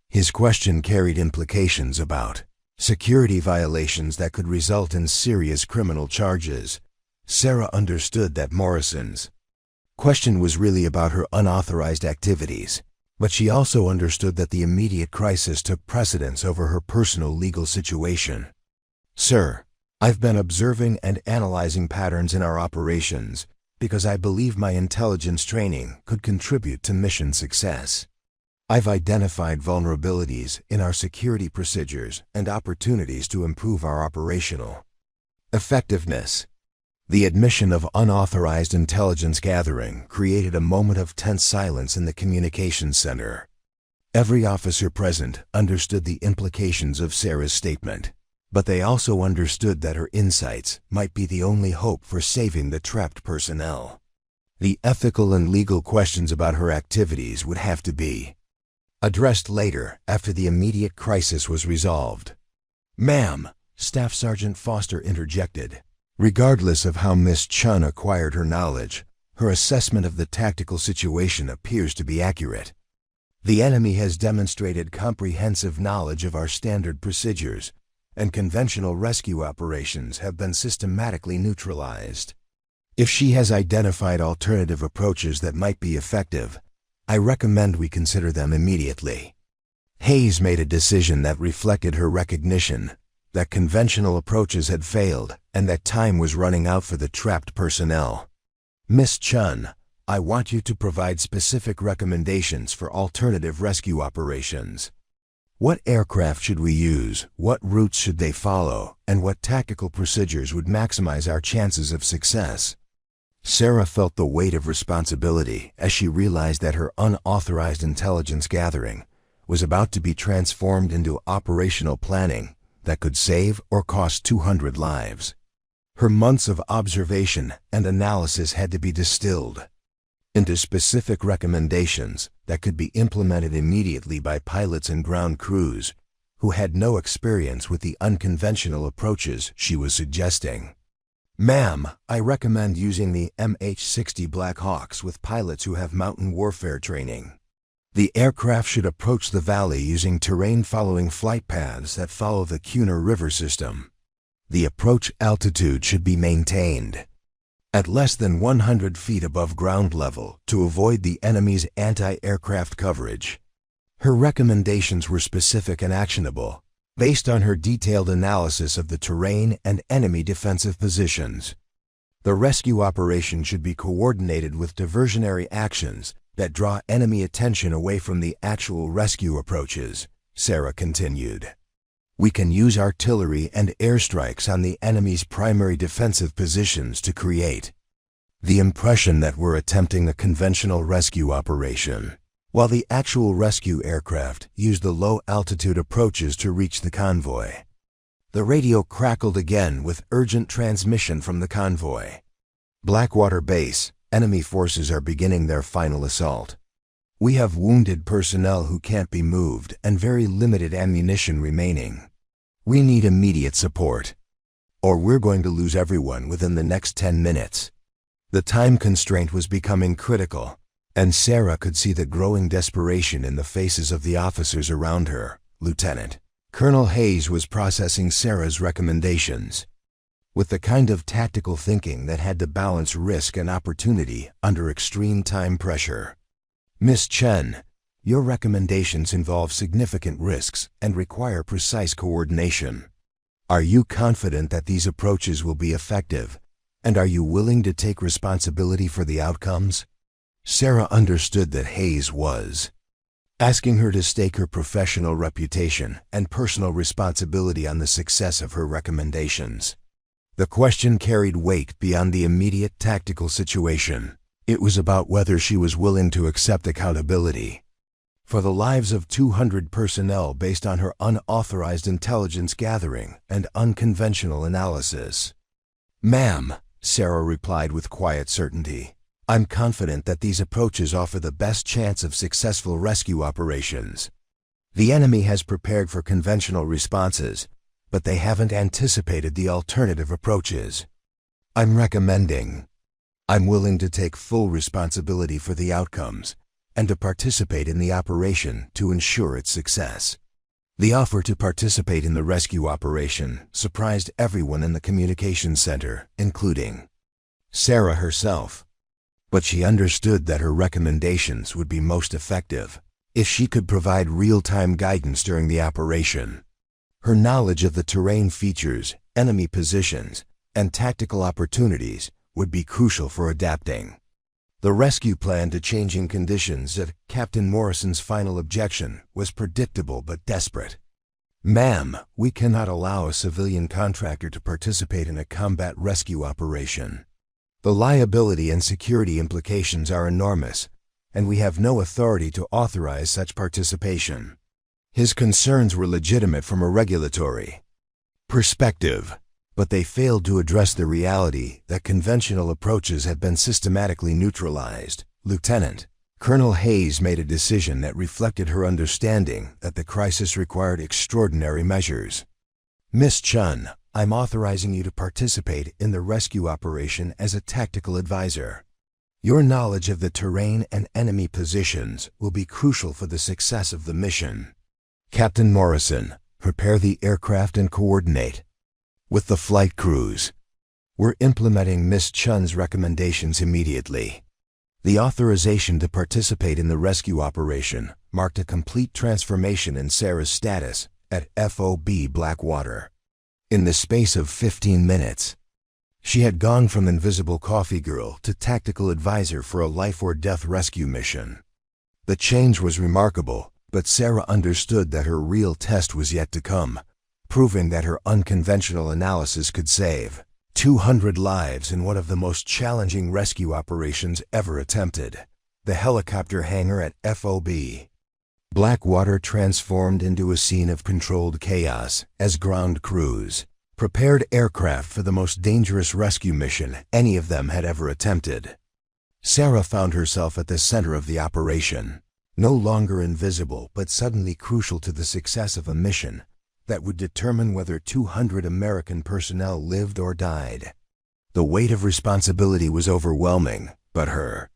His question carried implications about security violations that could result in serious criminal charges. Sarah understood that Morrison's question was really about her unauthorized activities, but she also understood that the immediate crisis took precedence over her personal legal situation. Sir, I've been observing and analyzing patterns in our operations because I believe my intelligence training could contribute to mission success. I've identified vulnerabilities in our security procedures and opportunities to improve our operational effectiveness. The admission of unauthorized intelligence gathering created a moment of tense silence in the communications center. Every officer present understood the implications of Sarah's statement, but they also understood that her insights might be the only hope for saving the trapped personnel. The ethical and legal questions about her activities would have to be addressed later after the immediate crisis was resolved. "Ma'am," Staff Sergeant Foster interjected, "regardless of how Miss Chen acquired her knowledge, her assessment of the tactical situation appears to be accurate. The enemy has demonstrated comprehensive knowledge of our standard procedures, and conventional rescue operations have been systematically neutralized. If she has identified alternative approaches that might be effective, I recommend we consider them immediately." Hayes made a decision that reflected her recognition that conventional approaches had failed and that time was running out for the trapped personnel. "Miss Chen, I want you to provide specific recommendations for alternative rescue operations. What aircraft should we use, what routes should they follow, and what tactical procedures would maximize our chances of success?" Sarah felt the weight of responsibility as she realized that her unauthorized intelligence gathering was about to be transformed into operational planning that could save or cost 200 lives. Her months of observation and analysis had to be distilled into specific recommendations that could be implemented immediately by pilots and ground crews who had no experience with the unconventional approaches she was suggesting. "Ma'am, I recommend using the MH-60 Black Hawks with pilots who have mountain warfare training. The aircraft should approach the valley using terrain-following flight paths that follow the Cunard River system. The approach altitude should be maintained at less than 100 feet above ground level to avoid the enemy's anti-aircraft coverage." Her recommendations were specific and actionable, based on her detailed analysis of the terrain and enemy defensive positions. The rescue operation should be coordinated with diversionary actions that draw enemy attention away from the actual rescue approaches, Sarah continued. "We can use artillery and airstrikes on the enemy's primary defensive positions to create the impression that we're attempting a conventional rescue operation, while the actual rescue aircraft use the low-altitude approaches to reach the convoy." The radio crackled again with urgent transmission from the convoy. "Blackwater Base, enemy forces are beginning their final assault. We have wounded personnel who can't be moved and very limited ammunition remaining. We need immediate support, or we're going to lose everyone within the next 10 minutes. The time constraint was becoming critical, and Sarah could see the growing desperation in the faces of the officers around her. Lieutenant Colonel Hayes was processing Sarah's recommendations with the kind of tactical thinking that had to balance risk and opportunity under extreme time pressure. "Miss Chen, your recommendations involve significant risks and require precise coordination. Are you confident that these approaches will be effective, and are you willing to take responsibility for the outcomes?" Sarah understood that Hayes was asking her to stake her professional reputation and personal responsibility on the success of her recommendations. The question carried weight beyond the immediate tactical situation. It was about whether she was willing to accept accountability for the lives of 200 personnel based on her unauthorized intelligence gathering and unconventional analysis. "Ma'am," Sarah replied with quiet certainty, "I'm confident that these approaches offer the best chance of successful rescue operations. The enemy has prepared for conventional responses, but they haven't anticipated the alternative approaches. I'm willing to take full responsibility for the outcomes and to participate in the operation to ensure its success." The offer to participate in the rescue operation surprised everyone in the communications center, including Sarah herself. But she understood that her recommendations would be most effective if she could provide real-time guidance during the operation. Her knowledge of the terrain features, enemy positions, and tactical opportunities would be crucial for adapting the rescue plan to changing conditions. At Captain Morrison's final objection was predictable but desperate. "Ma'am, we cannot allow a civilian contractor to participate in a combat rescue operation. The liability and security implications are enormous, and we have no authority to authorize such participation." His concerns were legitimate from a regulatory perspective, but they failed to address the reality that conventional approaches had been systematically neutralized. Lieutenant Colonel Hayes made a decision that reflected her understanding that the crisis required extraordinary measures. "Miss Chen, I'm authorizing you to participate in the rescue operation as a tactical advisor. Your knowledge of the terrain and enemy positions will be crucial for the success of the mission. Captain Morrison, prepare the aircraft and coordinate with the flight crews. We're implementing Miss Chen's recommendations immediately." The authorization to participate in the rescue operation marked a complete transformation in Sarah's status at FOB Blackwater. In the space of 15 minutes, she had gone from invisible coffee girl to tactical advisor for a life-or-death rescue mission. The change was remarkable, but Sarah understood that her real test was yet to come, proving that her unconventional analysis could save 200 lives in one of the most challenging rescue operations ever attempted. The helicopter hangar at FOB Blackwater transformed into a scene of controlled chaos as ground crews prepared aircraft for the most dangerous rescue mission any of them had ever attempted. Sarah found herself at the center of the operation, no longer invisible but suddenly crucial to the success of a mission that would determine whether 200 American personnel lived or died. The weight of responsibility was overwhelming, but her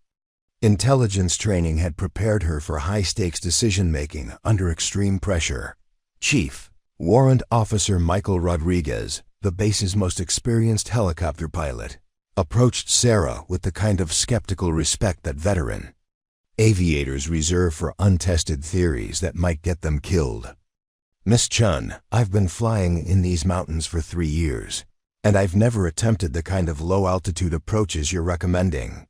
intelligence training had prepared her for high-stakes decision-making under extreme pressure. Chief Warrant Officer Michael Rodriguez, the base's most experienced helicopter pilot, approached Sarah with the kind of skeptical respect that veteran aviators reserve for untested theories that might get them killed. "Miss Chen, I've been flying in these mountains for 3 years, and I've never attempted the kind of low-altitude approaches you're recommending.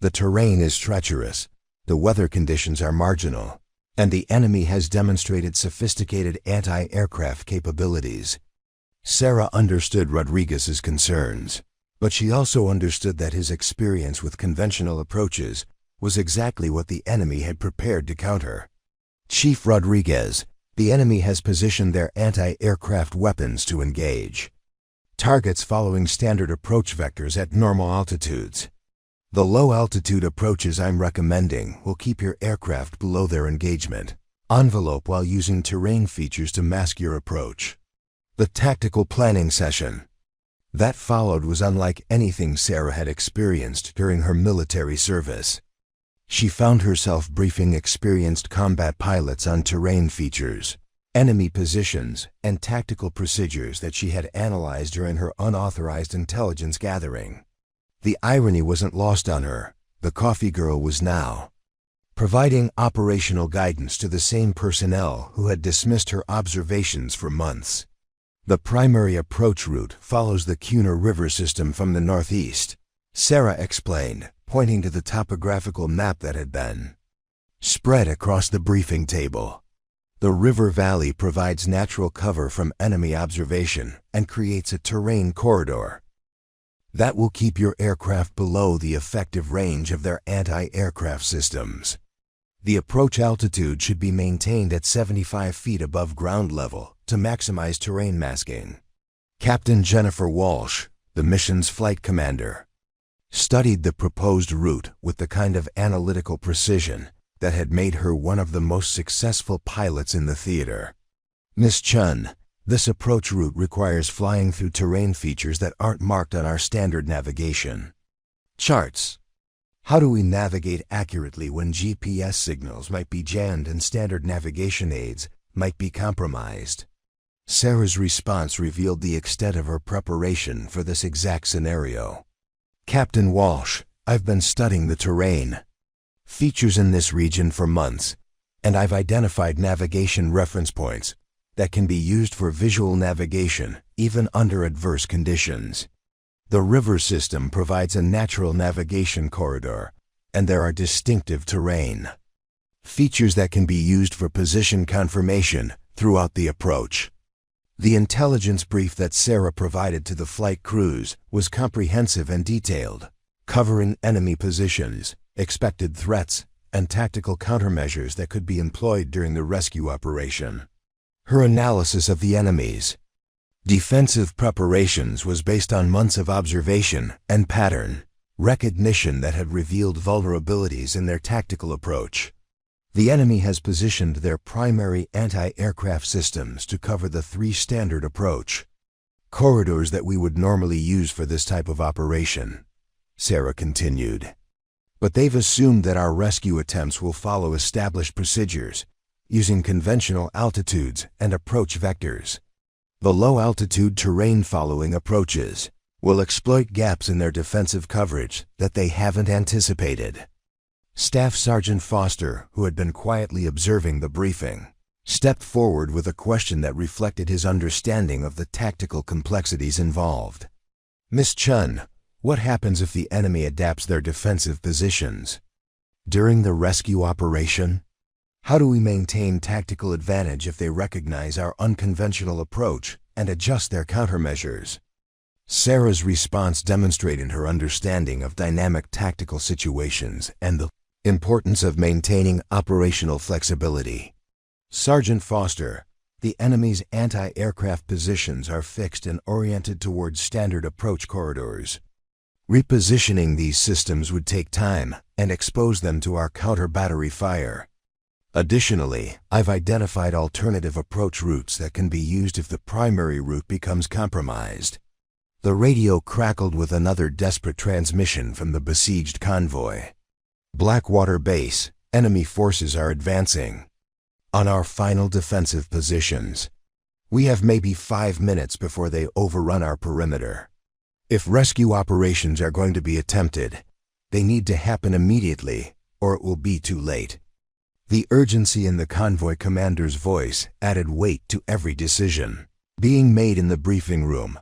The terrain is treacherous, the weather conditions are marginal, and the enemy has demonstrated sophisticated anti-aircraft capabilities." Sarah understood Rodriguez's concerns, but she also understood that his experience with conventional approaches was exactly what the enemy had prepared to counter. "Chief Rodriguez, the enemy has positioned their anti-aircraft weapons to engage targets following standard approach vectors at normal altitudes. The low-altitude approaches I'm recommending will keep your aircraft below their engagement envelope while using terrain features to mask your approach." The tactical planning session that followed was unlike anything Sarah had experienced during her military service. She found herself briefing experienced combat pilots on terrain features, enemy positions, and tactical procedures that she had analyzed during her unauthorized intelligence gathering. The irony wasn't lost on her. The coffee girl was now providing operational guidance to the same personnel who had dismissed her observations for months. "The primary approach route follows the Cunha River system from the northeast," Sarah explained, pointing to the topographical map that had been spread across the briefing table. "The river valley provides natural cover from enemy observation and creates a terrain corridor that will keep your aircraft below the effective range of their anti-aircraft systems. The approach altitude should be maintained at 75 feet above ground level to maximize terrain masking. Captain Jennifer Walsh, the mission's flight commander, studied the proposed route with the kind of analytical precision that had made her one of the most successful pilots in the theater. Miss Chen, this approach route requires flying through terrain features that aren't marked on our standard navigation charts. How do we navigate accurately when GPS signals might be jammed and standard navigation aids might be compromised? Sarah's response revealed the extent of her preparation for this exact scenario. Captain Walsh, I've been studying the terrain features in this region for months, and I've identified navigation reference points that can be used for visual navigation even under adverse conditions. The river system provides a natural navigation corridor, and there are distinctive terrain features that can be used for position confirmation throughout the approach. The intelligence brief that Sarah provided to the flight crews was comprehensive and detailed, covering enemy positions, expected threats, and tactical countermeasures that could be employed during the rescue operation. Her analysis of the enemy's defensive preparations was based on months of observation and pattern recognition that had revealed vulnerabilities in their tactical approach. The enemy has positioned their primary anti-aircraft systems to cover the 3 standard approach corridors that we would normally use for this type of operation, Sarah continued. But they've assumed that our rescue attempts will follow established procedures, using conventional altitudes and approach vectors. The low-altitude terrain-following approaches will exploit gaps in their defensive coverage that they haven't anticipated. Staff Sergeant Foster, who had been quietly observing the briefing, stepped forward with a question that reflected his understanding of the tactical complexities involved. Miss Chen, what happens if the enemy adapts their defensive positions during the rescue operation? How do we maintain tactical advantage if they recognize our unconventional approach and adjust their countermeasures? Sarah's response demonstrated her understanding of dynamic tactical situations and the importance of maintaining operational flexibility. Sergeant Foster, the enemy's anti-aircraft positions are fixed and oriented towards standard approach corridors. Repositioning these systems would take time and expose them to our counter-battery fire. Additionally, I've identified alternative approach routes that can be used if the primary route becomes compromised. The radio crackled with another desperate transmission from the besieged convoy. Blackwater Base, enemy forces are advancing on our final defensive positions. We have maybe 5 minutes before they overrun our perimeter. If rescue operations are going to be attempted, they need to happen immediately, or it will be too late. The urgency in the convoy commander's voice added weight to every decision being made in the briefing room.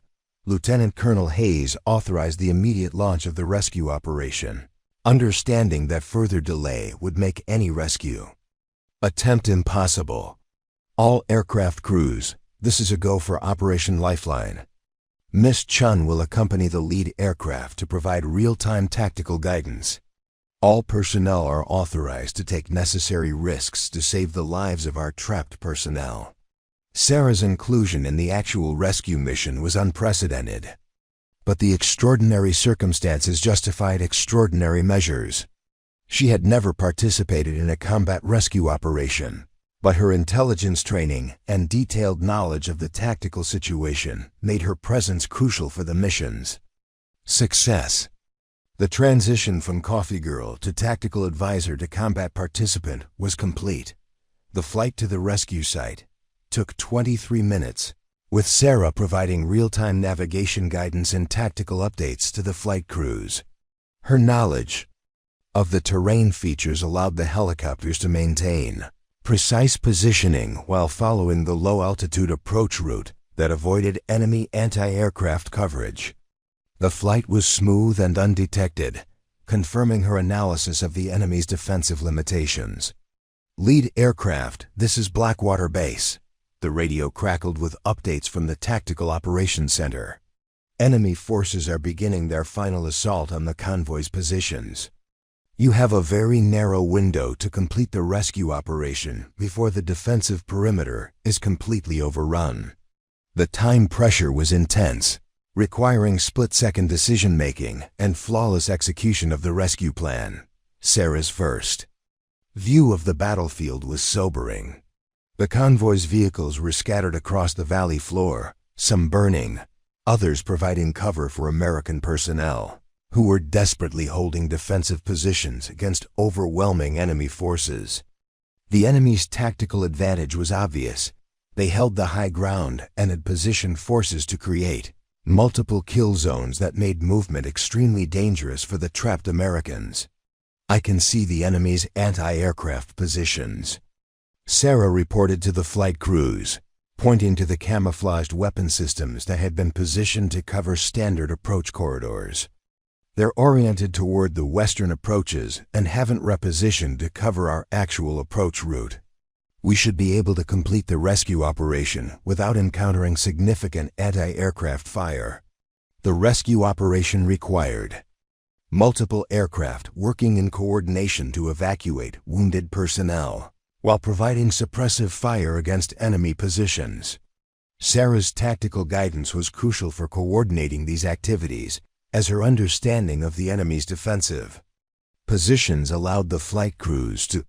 Lieutenant Colonel Hayes authorized the immediate launch of the rescue operation, understanding that further delay would make any rescue attempt impossible. All aircraft crews, this is a go for Operation Lifeline. Miss Chen will accompany the lead aircraft to provide real-time tactical guidance. All personnel are authorized to take necessary risks to save the lives of our trapped personnel. Sarah's inclusion in the actual rescue mission was unprecedented. But the extraordinary circumstances justified extraordinary measures. She had never participated in a combat rescue operation, but her intelligence training and detailed knowledge of the tactical situation made her presence crucial for the mission's success. The transition from coffee girl to tactical advisor to combat participant was complete. The flight to the rescue site took 23 minutes, with Sarah providing real-time navigation guidance and tactical updates to the flight crews. Her knowledge of the terrain features allowed the helicopters to maintain precise positioning while following the low-altitude approach route that avoided enemy anti-aircraft coverage. The flight was smooth and undetected, confirming her analysis of the enemy's defensive limitations. Lead aircraft, this is Blackwater Base. The radio crackled with updates from the Tactical Operations Center. Enemy forces are beginning their final assault on the convoy's positions. You have a very narrow window to complete the rescue operation before the defensive perimeter is completely overrun. The time pressure was intense, requiring split-second decision-making and flawless execution of the rescue plan. Sarah's first view of the battlefield was sobering. The convoy's vehicles were scattered across the valley floor, some burning, others providing cover for American personnel, who were desperately holding defensive positions against overwhelming enemy forces. The enemy's tactical advantage was obvious. They held the high ground and had positioned forces to create multiple kill zones that made movement extremely dangerous for the trapped Americans. I can see the enemy's anti-aircraft positions, Sarah reported to the flight crews, pointing to the camouflaged weapon systems that had been positioned to cover standard approach corridors. They're oriented toward the western approaches and haven't repositioned to cover our actual approach route. We should be able to complete the rescue operation without encountering significant anti-aircraft fire. The rescue operation required multiple aircraft working in coordination to evacuate wounded personnel, while providing suppressive fire against enemy positions. Sarah's tactical guidance was crucial for coordinating these activities, as her understanding of the enemy's defensive positions allowed the flight crews to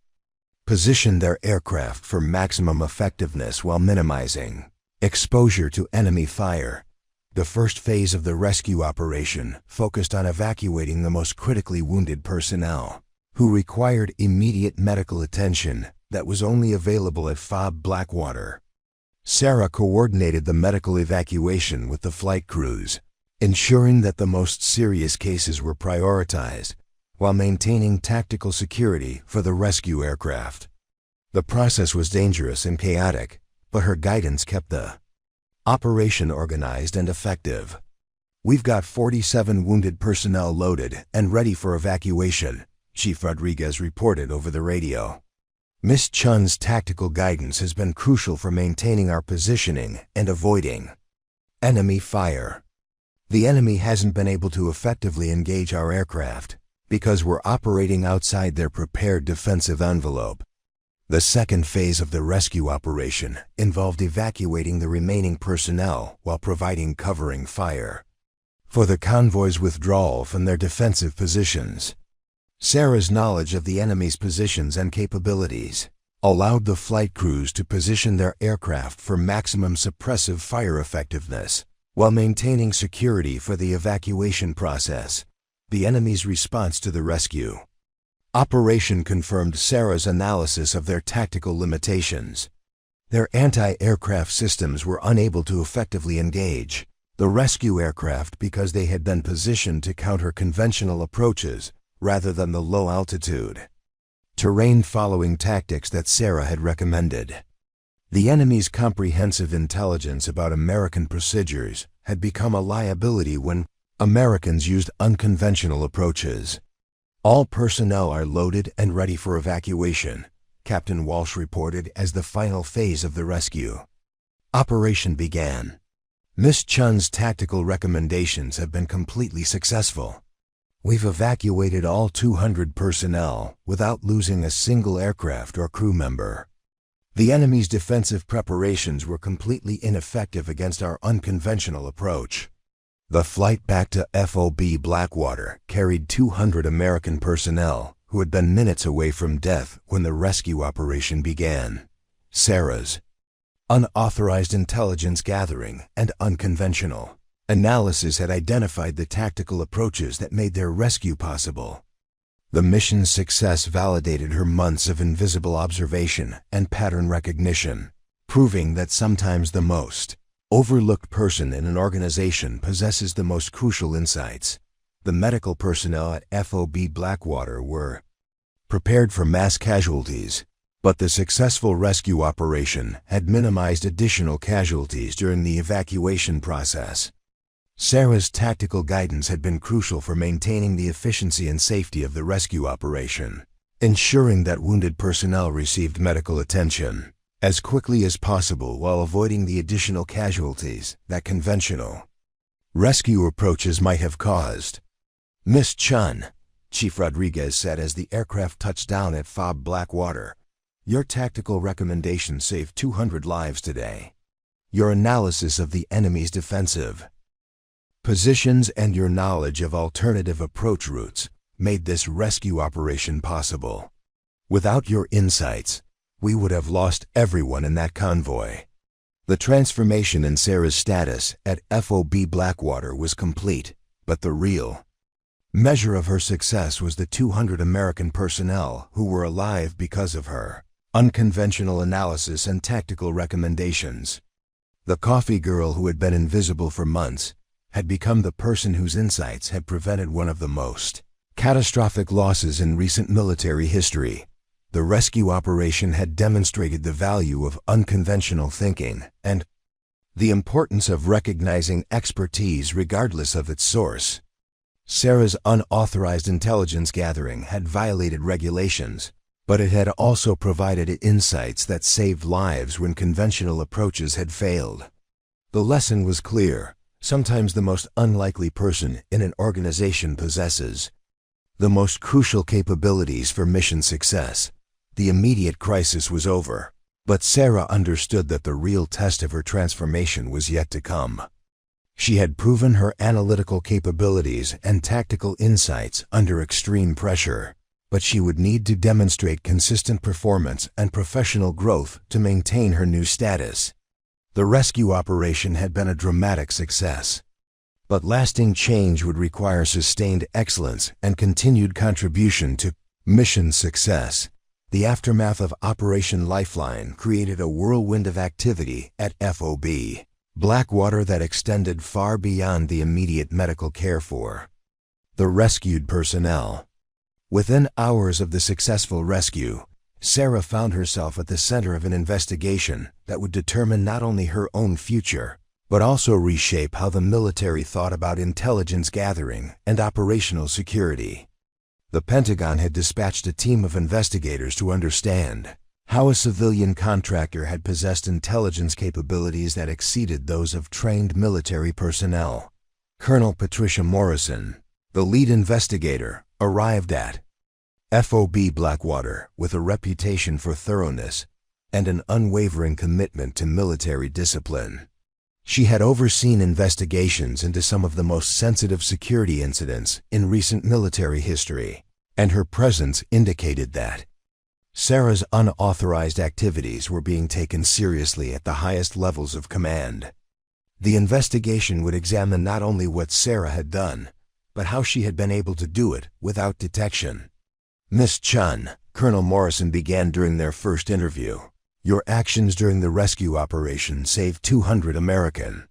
position their aircraft for maximum effectiveness while minimizing exposure to enemy fire. The first phase of the rescue operation focused on evacuating the most critically wounded personnel, who required immediate medical attention that was only available at FOB Blackwater. Sarah coordinated the medical evacuation with the flight crews, ensuring that the most serious cases were prioritized while maintaining tactical security for the rescue aircraft. The process was dangerous and chaotic, but her guidance kept the operation organized and effective. We've got 47 wounded personnel loaded and ready for evacuation, Chief Rodriguez reported over the radio. Miss Chen's tactical guidance has been crucial for maintaining our positioning and avoiding enemy fire. The enemy hasn't been able to effectively engage our aircraft because we're operating outside their prepared defensive envelope. The second phase of the rescue operation involved evacuating the remaining personnel while providing covering fire for the convoy's withdrawal from their defensive positions. Sarah's knowledge of the enemy's positions and capabilities allowed the flight crews to position their aircraft for maximum suppressive fire effectiveness while maintaining security for the evacuation process. The enemy's response to the rescue operation confirmed Sarah's analysis of their tactical limitations. Their anti-aircraft systems were unable to effectively engage the rescue aircraft because they had been positioned to counter conventional approaches rather than the low-altitude terrain-following tactics that Sarah had recommended. The enemy's comprehensive intelligence about American procedures had become a liability when Americans used unconventional approaches. All personnel are loaded and ready for evacuation, Captain Walsh reported as the final phase of the rescue operation began. Miss Chen's tactical recommendations have been completely successful. We've evacuated all 200 personnel without losing a single aircraft or crew member. The enemy's defensive preparations were completely ineffective against our unconventional approach. The flight back to FOB Blackwater carried 200 American personnel who had been minutes away from death when the rescue operation began. Sarah's unauthorized intelligence gathering and unconventional analysis had identified the tactical approaches that made their rescue possible. The mission's success validated her months of invisible observation and pattern recognition, proving that sometimes the most overlooked person in an organization possesses the most crucial insights. The medical personnel at FOB Blackwater were prepared for mass casualties, but the successful rescue operation had minimized additional casualties during the evacuation process. Sarah's tactical guidance had been crucial for maintaining the efficiency and safety of the rescue operation, ensuring that wounded personnel received medical attention as quickly as possible while avoiding the additional casualties that conventional rescue approaches might have caused. Miss Chen Chief Rodriguez said as the aircraft touched down at FOB Blackwater. "Your tactical recommendations saved 200 lives today. Your analysis of the enemy's defensive positions and your knowledge of alternative approach routes made this rescue operation possible. Without your insights, we would have lost everyone in that convoy." The transformation in Sarah's status at FOB Blackwater was complete, but the real measure of her success was the 200 American personnel who were alive because of her unconventional analysis and tactical recommendations. The coffee girl who had been invisible for months had become the person whose insights had prevented one of the most catastrophic losses in recent military history. The rescue operation had demonstrated the value of unconventional thinking and the importance of recognizing expertise regardless of its source. Sarah's unauthorized intelligence gathering had violated regulations, but it had also provided insights that saved lives when conventional approaches had failed. The lesson was clear. Sometimes the most unlikely person in an organization possesses the most crucial capabilities for mission success. The immediate crisis was over, but Sarah understood that the real test of her transformation was yet to come. She had proven her analytical capabilities and tactical insights under extreme pressure, but she would need to demonstrate consistent performance and professional growth to maintain her new status. The rescue operation had been a dramatic success, but lasting change would require sustained excellence and continued contribution to mission success. The aftermath of Operation Lifeline created a whirlwind of activity at FOB Blackwater that extended far beyond the immediate medical care for the rescued personnel. Within hours of the successful rescue, Sarah found herself at the center of an investigation that would determine not only her own future, but also reshape how the military thought about intelligence gathering and operational security. The Pentagon had dispatched a team of investigators to understand how a civilian contractor had possessed intelligence capabilities that exceeded those of trained military personnel. Colonel Patricia Morrison, the lead investigator, arrived at FOB Blackwater with a reputation for thoroughness and an unwavering commitment to military discipline. She had overseen investigations into some of the most sensitive security incidents in recent military history, and her presence indicated that Sarah's unauthorized activities were being taken seriously at the highest levels of command. The investigation would examine not only what Sarah had done, but how she had been able to do it without detection. "Miss Chen," Colonel Morrison began during their first interview, "your actions during the rescue operation saved 200 American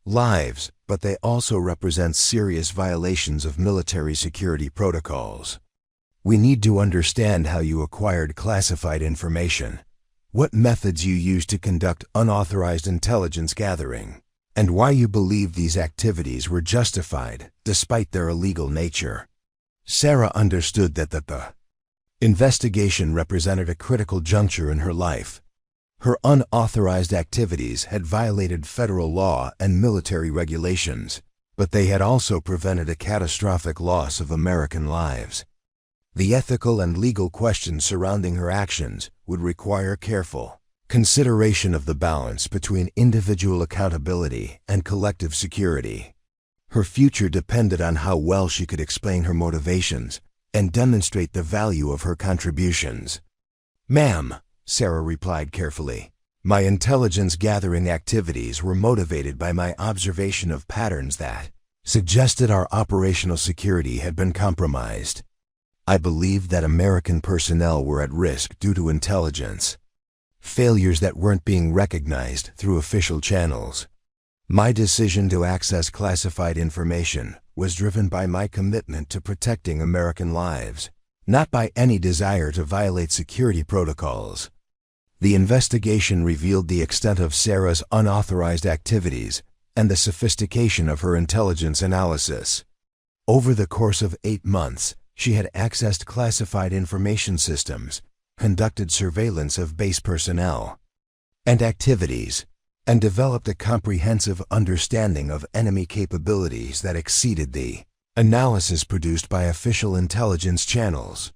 lives, but they also represent serious violations of military security protocols. We need to understand how you acquired classified information, what methods you used to conduct unauthorized intelligence gathering, and why you believe these activities were justified despite their illegal nature." Sarah understood that the investigation represented a critical juncture in her life. Her unauthorized activities had violated federal law and military regulations, but they had also prevented a catastrophic loss of American lives. The ethical and legal questions surrounding her actions would require careful consideration of the balance between individual accountability and collective security. Her future depended on how well she could explain her motivations and demonstrate the value of her contributions. "Ma'am," Sarah replied carefully, "my intelligence gathering activities were motivated by my observation of patterns that suggested our operational security had been compromised. I believed that American personnel were at risk due to intelligence failures that weren't being recognized through official channels. My decision to access classified information was driven by my commitment to protecting American lives, not by any desire to violate security protocols." The investigation revealed the extent of Sarah's unauthorized activities and the sophistication of her intelligence analysis. Over the course of 8 months, she had accessed classified information systems, conducted surveillance of base personnel and activities, and developed a comprehensive understanding of enemy capabilities that exceeded the Analysis produced by official intelligence channels.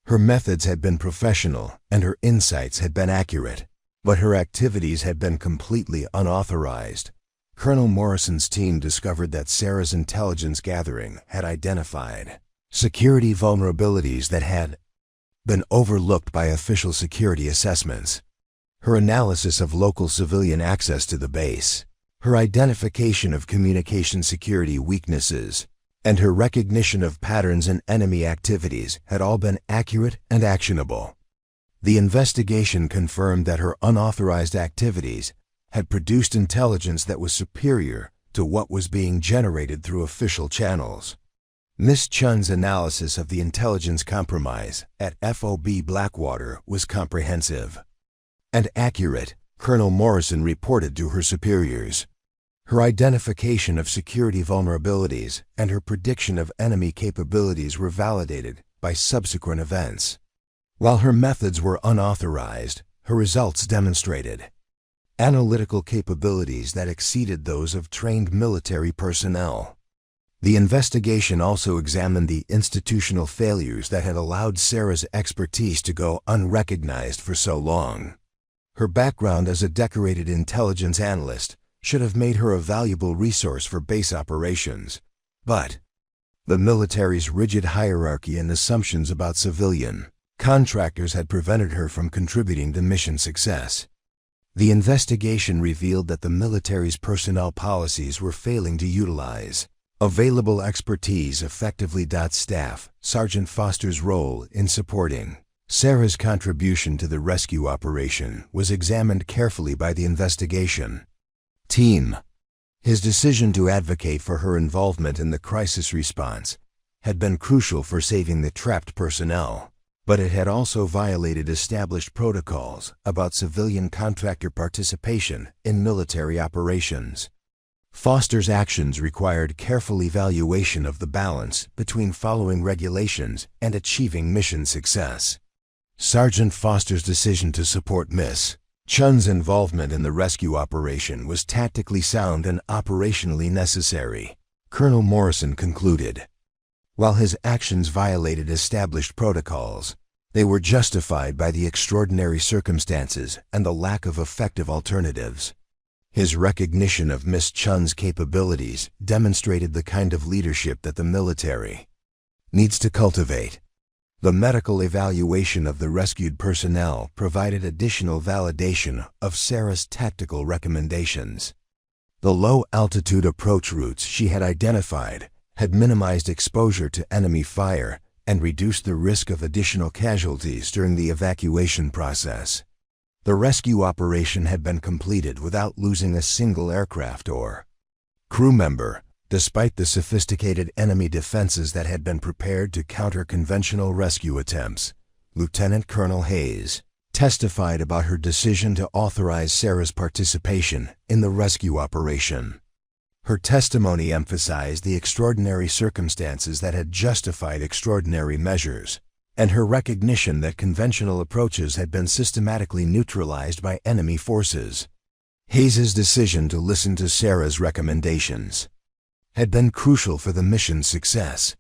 Her methods had been professional and her insights had been accurate, but her activities had been completely unauthorized. Colonel Morrison's team discovered that Sarah's intelligence gathering had identified security vulnerabilities that had been overlooked by official security assessments. Her analysis of local civilian access to the base, her identification of communication security weaknesses, and her recognition of patterns in enemy activities had all been accurate and actionable. The investigation confirmed that her unauthorized activities had produced intelligence that was superior to what was being generated through official channels. Miss Chen's analysis of the intelligence compromise at FOB Blackwater was comprehensive and accurate, Colonel Morrison reported to her superiors. Her identification of security vulnerabilities and her prediction of enemy capabilities were validated by subsequent events. While her methods were unauthorized, her results demonstrated analytical capabilities that exceeded those of trained military personnel. The investigation also examined the institutional failures that had allowed Sarah's expertise to go unrecognized for so long. Her background as a decorated intelligence analyst should have made her a valuable resource for base operations, but the military's rigid hierarchy and assumptions about civilian contractors had prevented her from contributing to mission success. The investigation revealed that the military's personnel policies were failing to utilize available expertise effectively. Staff Sergeant Foster's role in supporting Sarah's contribution to the rescue operation was examined carefully by the investigation team. His decision to advocate for her involvement in the crisis response had been crucial for saving the trapped personnel, but it had also violated established protocols about civilian contractor participation in military operations. Foster's actions required careful evaluation of the balance between following regulations and achieving mission success. Sergeant Foster's decision to support Miss Chen's involvement in the rescue operation was tactically sound and operationally necessary, Colonel Morrison concluded. While his actions violated established protocols, they were justified by the extraordinary circumstances and the lack of effective alternatives. His recognition of Miss Chen's capabilities demonstrated the kind of leadership that the military needs to cultivate. The medical evaluation of the rescued personnel provided additional validation of Sarah's tactical recommendations. The low-altitude approach routes she had identified had minimized exposure to enemy fire and reduced the risk of additional casualties during the evacuation process. The rescue operation had been completed without losing a single aircraft or crew member, despite the sophisticated enemy defenses that had been prepared to counter conventional rescue attempts. Lieutenant Colonel Hayes testified about her decision to authorize Sarah's participation in the rescue operation. Her testimony emphasized the extraordinary circumstances that had justified extraordinary measures, and her recognition that conventional approaches had been systematically neutralized by enemy forces. Hayes's decision to listen to Sarah's recommendations had been crucial for the mission's success.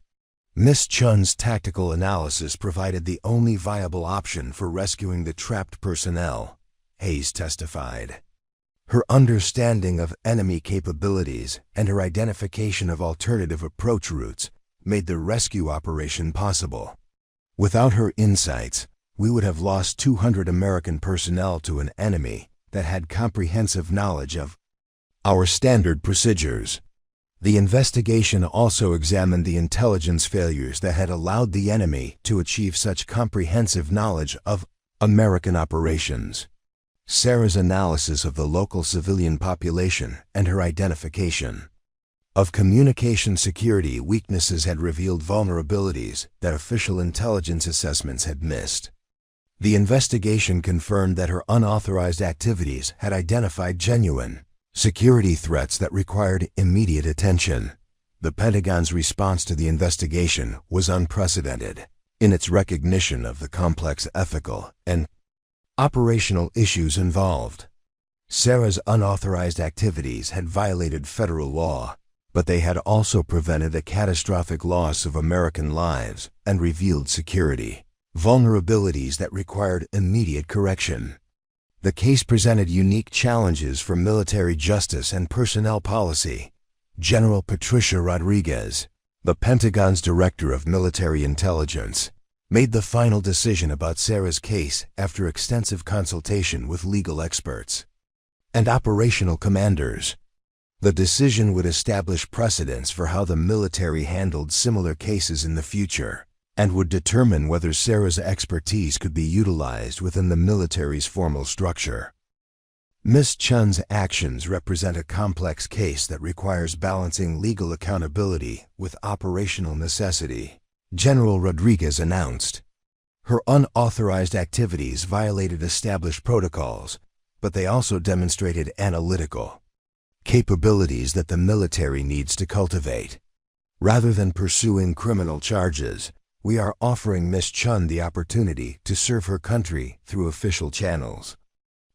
Miss Chen's tactical analysis provided the only viable option for rescuing the trapped personnel, Hayes testified. Her understanding of enemy capabilities and her identification of alternative approach routes made the rescue operation possible. Without her insights, we would have lost 200 American personnel to an enemy that had comprehensive knowledge of our standard procedures. The investigation also examined the intelligence failures that had allowed the enemy to achieve such comprehensive knowledge of American operations. Sarah's analysis of the local civilian population and her identification of communication security weaknesses had revealed vulnerabilities that official intelligence assessments had missed. The investigation confirmed that her unauthorized activities had identified genuine security threats that required immediate attention. The Pentagon's response to the investigation was unprecedented in its recognition of the complex ethical and operational issues involved. Sarah's unauthorized activities had violated federal law, but they had also prevented a catastrophic loss of American lives and revealed security vulnerabilities that required immediate correction. The case presented unique challenges for military justice and personnel policy. General Patricia Rodriguez, the Pentagon's Director of Military Intelligence, made the final decision about Sarah's case after extensive consultation with legal experts and operational commanders. The decision would establish precedents for how the military handled similar cases in the future, and would determine whether Sarah's expertise could be utilized within the military's formal structure. Ms. Chen's actions represent a complex case that requires balancing legal accountability with operational necessity, General Rodriguez announced. Her unauthorized activities violated established protocols, but they also demonstrated analytical capabilities that the military needs to cultivate. Rather than pursuing criminal charges, we are offering Ms. Chen the opportunity to serve her country through official channels.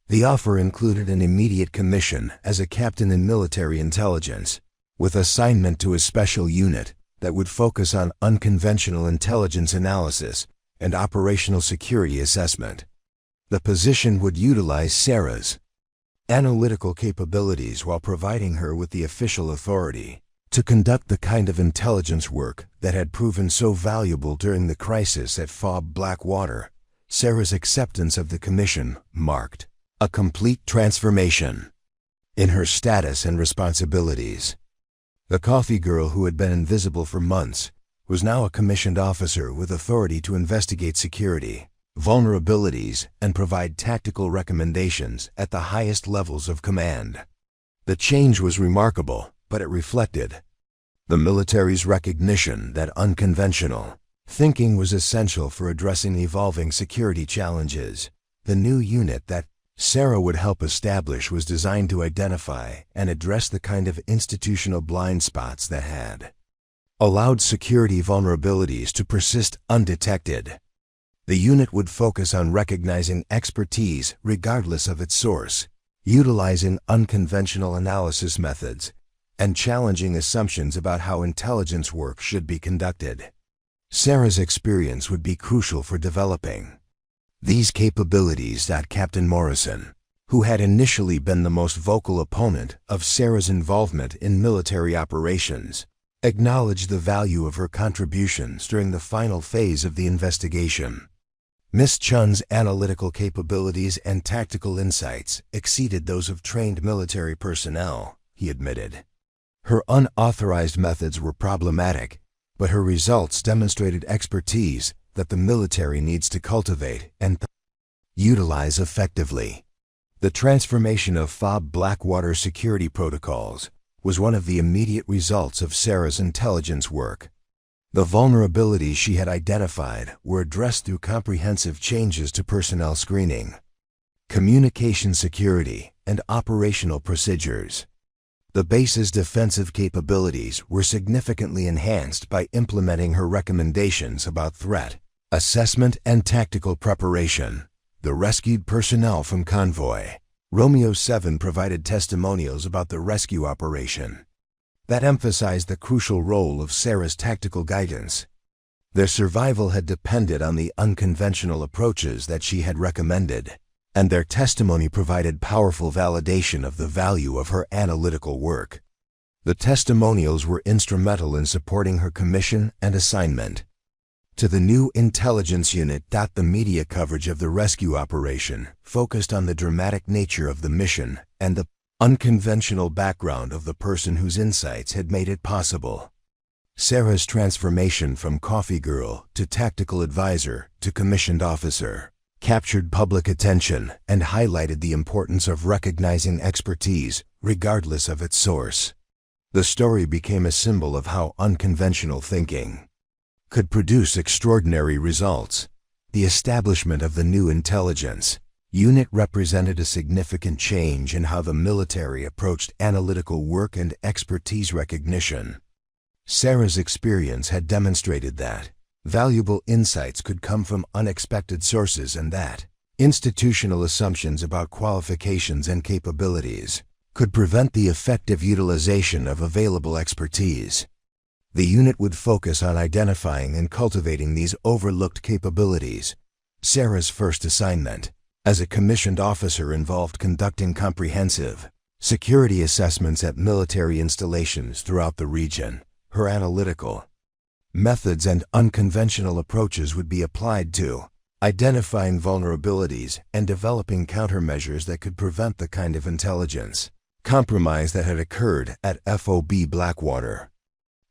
The offer included an immediate commission as a captain in military intelligence, with assignment to a special unit that would focus on unconventional intelligence analysis and operational security assessment. The position would utilize Sarah's analytical capabilities while providing her with the official authority to conduct the kind of intelligence work that had proven so valuable during the crisis at FOB Blackwater. Sarah's acceptance of the commission marked a complete transformation in her status and responsibilities. The coffee girl, who had been invisible for months, was now a commissioned officer with authority to investigate security vulnerabilities and provide tactical recommendations at the highest levels of command. The change was remarkable, but it reflected the military's recognition that unconventional thinking was essential for addressing evolving security challenges. The new unit that Sarah would help establish was designed to identify and address the kind of institutional blind spots that had allowed security vulnerabilities to persist undetected. The unit would focus on recognizing expertise regardless of its source, utilizing unconventional analysis methods, and challenging assumptions about how intelligence work should be conducted. Sarah's experience would be crucial for developing these capabilities. Captain Morrison, who had initially been the most vocal opponent of Sarah's involvement in military operations, acknowledged the value of her contributions during the final phase of the investigation. Ms. Chen's analytical capabilities and tactical insights exceeded those of trained military personnel, he admitted. Her unauthorized methods were problematic, but her results demonstrated expertise that the military needs to cultivate and utilize effectively. The transformation of FOB Blackwater security protocols was one of the immediate results of Sarah's intelligence work. The vulnerabilities she had identified were addressed through comprehensive changes to personnel screening, communication security, and operational procedures. The base's defensive capabilities were significantly enhanced by implementing her recommendations about threat assessment and tactical preparation. The rescued personnel from convoy Romeo 7 provided testimonials about the rescue operation that emphasized the crucial role of Sarah's tactical guidance. Their survival had depended on the unconventional approaches that she had recommended, and their testimony provided powerful validation of the value of her analytical work. The testimonials were instrumental in supporting her commission and assignment to the new intelligence unit. The media coverage of the rescue operation focused on the dramatic nature of the mission and the unconventional background of the person whose insights had made it possible. Sarah's transformation from coffee girl to tactical advisor to commissioned officer captured public attention and highlighted the importance of recognizing expertise regardless of its source. The story became a symbol of how unconventional thinking could produce extraordinary results. The establishment of the new intelligence unit represented a significant change in how the military approached analytical work and expertise recognition. Sarah's experience had demonstrated that valuable insights could come from unexpected sources and that institutional assumptions about qualifications and capabilities could prevent the effective utilization of available expertise. The unit would focus on identifying and cultivating these overlooked capabilities. Sarah's first assignment as a commissioned officer involved conducting comprehensive security assessments at military installations throughout the region. Her analytical methods and unconventional approaches would be applied to identifying vulnerabilities and developing countermeasures that could prevent the kind of intelligence compromise that had occurred at FOB Blackwater.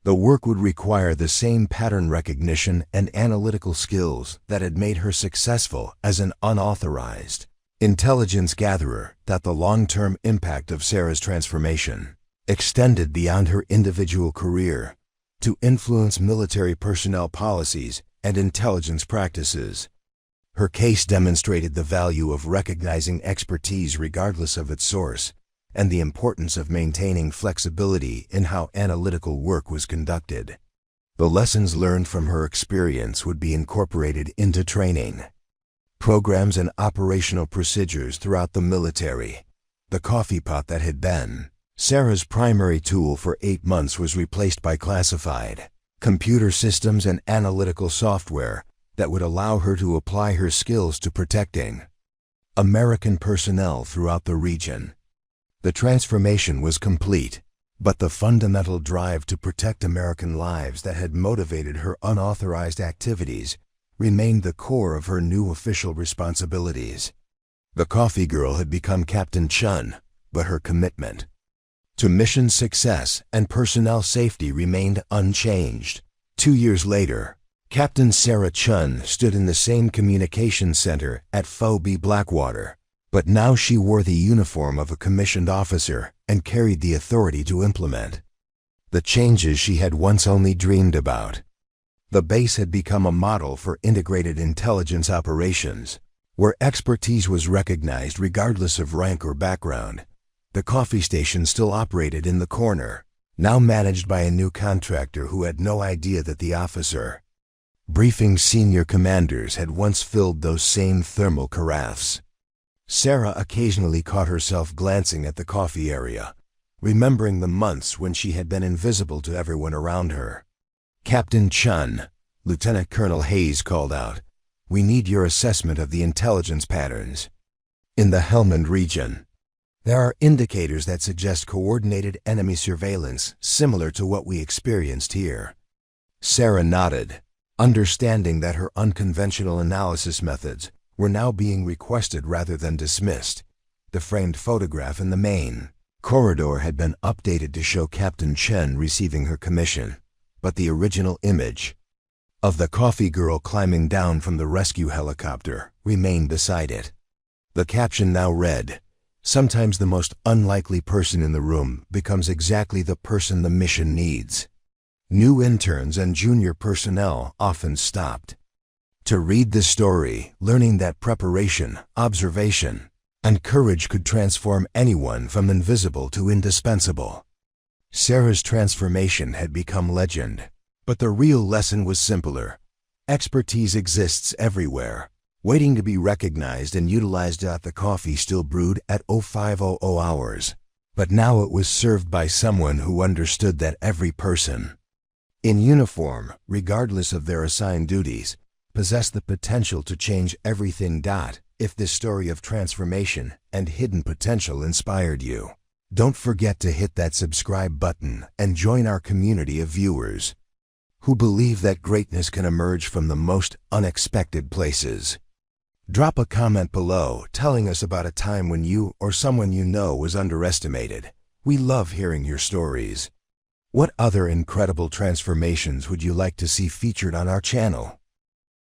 The work would require the same pattern recognition and analytical skills that had made her successful as an unauthorized intelligence gatherer. That the long-term impact of Sarah's transformation extended beyond her individual career to influence military personnel policies and intelligence practices. Her case demonstrated the value of recognizing expertise regardless of its source, and the importance of maintaining flexibility in how analytical work was conducted. The lessons learned from her experience would be incorporated into training programs and operational procedures throughout the military. The coffee pot that had been Sarah's primary tool for 8 months was replaced by classified computer systems and analytical software that would allow her to apply her skills to protecting American personnel throughout the region. The transformation was complete, but the fundamental drive to protect American lives that had motivated her unauthorized activities remained the core of her new official responsibilities. The coffee girl had become Captain Chen, but her commitment to mission success and personnel safety remained unchanged. 2 years later, Captain Sarah Chen stood in the same communications center at FOB Blackwater, but now she wore the uniform of a commissioned officer and carried the authority to implement the changes she had once only dreamed about. The base had become a model for integrated intelligence operations, where expertise was recognized regardless of rank or background. The coffee station still operated in the corner, now managed by a new contractor who had no idea that the officer briefing senior commanders had once filled those same thermal carafes. Sarah occasionally caught herself glancing at the coffee area, remembering the months when she had been invisible to everyone around her. "Captain Chen," Lieutenant Colonel Hayes called out, "we need your assessment of the intelligence patterns in the Helmand region. There are indicators that suggest coordinated enemy surveillance similar to what we experienced here." Sarah nodded, understanding that her unconventional analysis methods were now being requested rather than dismissed. The framed photograph in the main corridor had been updated to show Captain Chen receiving her commission, but the original image of the coffee girl climbing down from the rescue helicopter remained beside it. The caption now read, "Sometimes the most unlikely person in the room becomes exactly the person the mission needs." New interns and junior personnel often stopped to read the story, learning that preparation, observation, and courage could transform anyone from invisible to indispensable. Sarah's transformation had become legend, but the real lesson was simpler. Expertise exists everywhere, waiting to be recognized and utilized. The coffee still brewed at 0500 hours, but now it was served by someone who understood that every person in uniform, regardless of their assigned duties, possessed the potential to change everything. If this story of transformation and hidden potential inspired you, don't forget to hit that subscribe button and join our community of viewers who believe that greatness can emerge from the most unexpected places. Drop a comment below telling us about a time when you or someone you know was underestimated. We love hearing your stories. What other incredible transformations would you like to see featured on our channel?